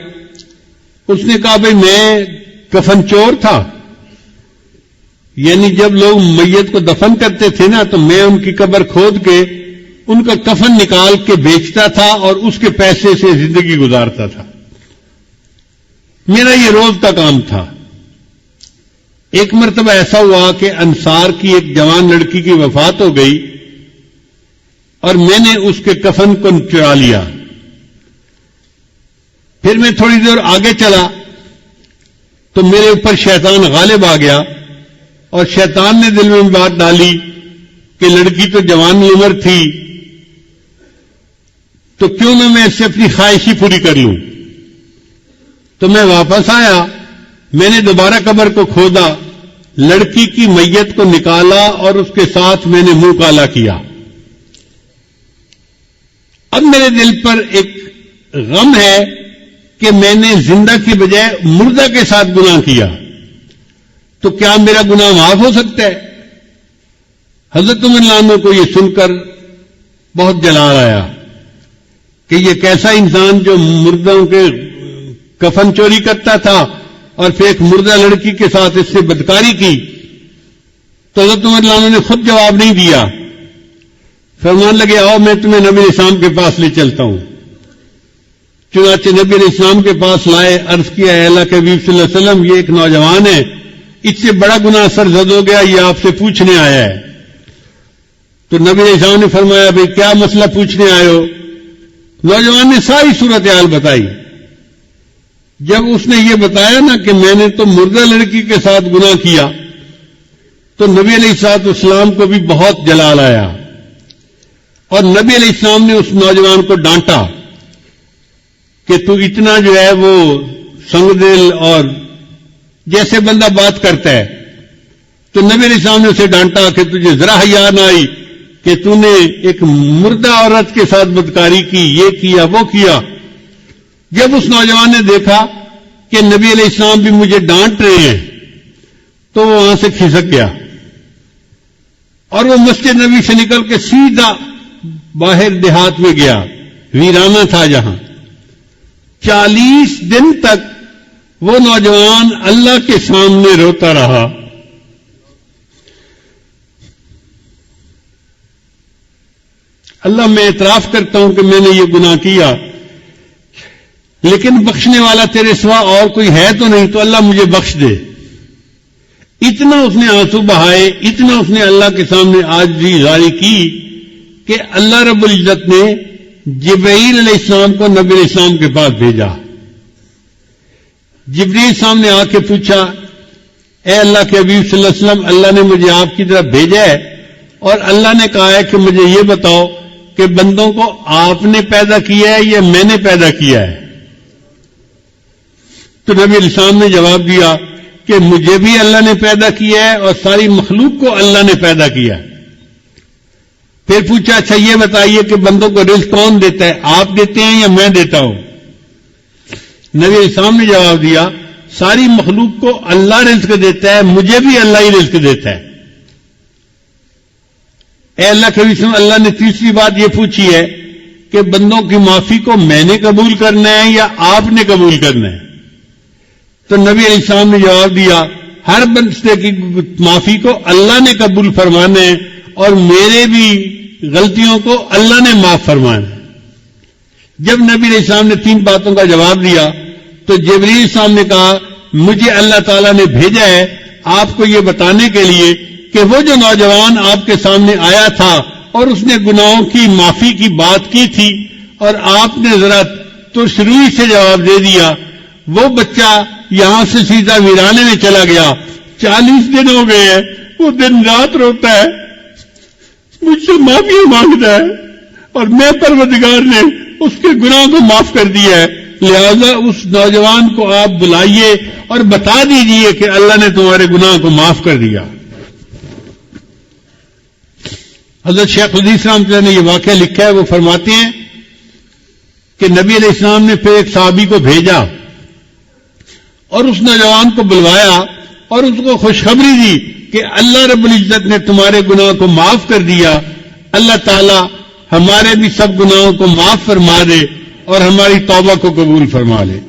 اس نے کہا بھئی میں کفن چور تھا، یعنی جب لوگ میت کو دفن کرتے تھے نا تو میں ان کی قبر کھود کے ان کا کفن نکال کے بیچتا تھا اور اس کے پیسے سے زندگی گزارتا تھا، میرا یہ روز کا کام تھا۔ ایک مرتبہ ایسا ہوا کہ انصار کی ایک جوان لڑکی کی وفات ہو گئی اور میں نے اس کے کفن کو چرا لیا۔ پھر میں تھوڑی دیر آگے چلا تو میرے اوپر شیطان غالب آ گیا اور شیطان نے دل میں بات ڈالی کہ لڑکی تو جوان عمر تھی تو کیوں نہ میں اس سے اپنی خواہش ہی پوری کر لوں۔ تو میں واپس آیا، میں نے دوبارہ قبر کو کھودا، لڑکی کی میت کو نکالا اور اس کے ساتھ میں نے منہ کالا کیا۔ اب میرے دل پر ایک غم ہے کہ میں نے زندہ کی بجائے مردہ کے ساتھ گناہ کیا، تو کیا میرا گناہ معاف ہو سکتا ہے؟ حضرت عمر رضی اللہ عنہ کو یہ سن کر بہت جلال آیا کہ یہ کیسا انسان جو مردوں کے کفن چوری کرتا تھا اور پھر ایک مردہ لڑکی کے ساتھ اس سے بدکاری کی۔ تو حضرت عمر رضی اللہ عنہ نے خود جواب نہیں دیا، فرمان لگے آؤ میں تمہیں نبی علیہ السلام کے پاس لے چلتا ہوں۔ چنانچہ نبی علیہ السلام کے پاس لائے، عرض کیا اے اللہ کے حبیب صلی اللہ علیہ وسلم یہ ایک نوجوان ہے، اس سے بڑا گناہ سرزد ہو گیا، یہ آپ سے پوچھنے آیا ہے۔ تو نبی علیہ السلام نے فرمایا بھئی کیا مسئلہ پوچھنے آئے ہو؟ نوجوان نے ساری صورتحال بتائی۔ جب اس نے یہ بتایا نا کہ میں نے تو مردہ لڑکی کے ساتھ گناہ کیا، تو نبی علیہ الصلوۃ والسلام کو بھی بہت جلال آیا اور نبی علیہ السلام نے اس نوجوان کو ڈانٹا کہ تو اتنا جو ہے وہ سنگ دل اور جیسے بندہ بات کرتا ہے۔ تو نبی علیہ السلام نے اسے ڈانٹا کہ تجھے ذرا حیا نہ آئی کہ تو نے ایک مردہ عورت کے ساتھ بدکاری کی، یہ کیا وہ کیا۔ جب اس نوجوان نے دیکھا کہ نبی علیہ السلام بھی مجھے ڈانٹ رہے ہیں تو وہ وہاں سے کھسک گیا اور وہ مسجد نبی سے نکل کے سیدھا باہر دیہات میں گیا، ویرانہ تھا جہاں۔ 40 دن تک وہ نوجوان اللہ کے سامنے روتا رہا۔ اللہ میں اعتراف کرتا ہوں کہ میں نے یہ گناہ کیا، لیکن بخشنے والا تیرے سوا اور کوئی ہے تو نہیں، تو اللہ مجھے بخش دے۔ اتنا اس نے آنسو بہائے، اتنا اس نے اللہ کے سامنے عاجزی ظاہر کی کہ اللہ رب العزت نے جبرائیل علیہ السلام کو نبی علیہ السلام کے پاس بھیجا۔ جبرائیل سامنے آ کے پوچھا اے اللہ کے حبیب صلی اللہ علیہ وسلم، اللہ نے مجھے آپ کی طرف بھیجا ہے اور اللہ نے کہا ہے کہ مجھے یہ بتاؤ کہ بندوں کو آپ نے پیدا کیا ہے یا میں نے پیدا کیا ہے؟ تو نبی علیہ السلام نے جواب دیا کہ مجھے بھی اللہ نے پیدا کیا ہے اور ساری مخلوق کو اللہ نے پیدا کیا ہے۔ پھر پوچھا اچھا یہ بتائیے کہ بندوں کو رزق کون دیتا ہے، آپ دیتے ہیں یا میں دیتا ہوں؟ نبی علیہ السلام نے جواب دیا ساری مخلوق کو اللہ رزق دیتا ہے، مجھے بھی اللہ ہی رزق دیتا ہے۔ اے اللہ کے وسلم، اللہ نے تیسری بات یہ پوچھی ہے کہ بندوں کی معافی کو میں نے قبول کرنا ہے یا آپ نے قبول کرنا ہے؟ تو نبی علیہ السلام نے جواب دیا ہر بندے کی معافی کو اللہ نے قبول فرمانا ہے اور میرے بھی غلطیوں کو اللہ نے معاف فرمانا ہے۔ جب نبی علیہ السلام نے 3 باتوں کا جواب دیا تو جبرائیل السلام نے کہا مجھے اللہ تعالیٰ نے بھیجا ہے آپ کو یہ بتانے کے لیے کہ وہ جو نوجوان آپ کے سامنے آیا تھا اور اس نے گناہوں کی معافی کی بات کی تھی اور آپ نے ذرا ترش روئی سے جواب دے دیا، وہ بچہ یہاں سے سیدھا ویرانے میں چلا گیا۔ 40 دن ہو گئے ہیں، وہ دن رات روتا ہے، مجھ سے معافی مانگتا ہے اور میں پروردگار نے اس کے گناہ کو معاف کر دیا ہے، لہذا اس نوجوان کو آپ بلائیے اور بتا دیجئے کہ اللہ نے تمہارے گناہ کو معاف کر دیا۔ حضرت شیخ الحدیث رحمۃ اللہ نے یہ واقعہ لکھا ہے، وہ فرماتے ہیں کہ نبی علیہ السلام نے پھر ایک صحابی کو بھیجا اور اس نوجوان کو بلوایا اور اس کو خوشخبری دی کہ اللہ رب العزت نے تمہارے گناہ کو معاف کر دیا، اللہ تعالی ہمارے بھی سب گناہوں کو معاف فرما دے اور ہماری توبہ کو قبول فرما لے۔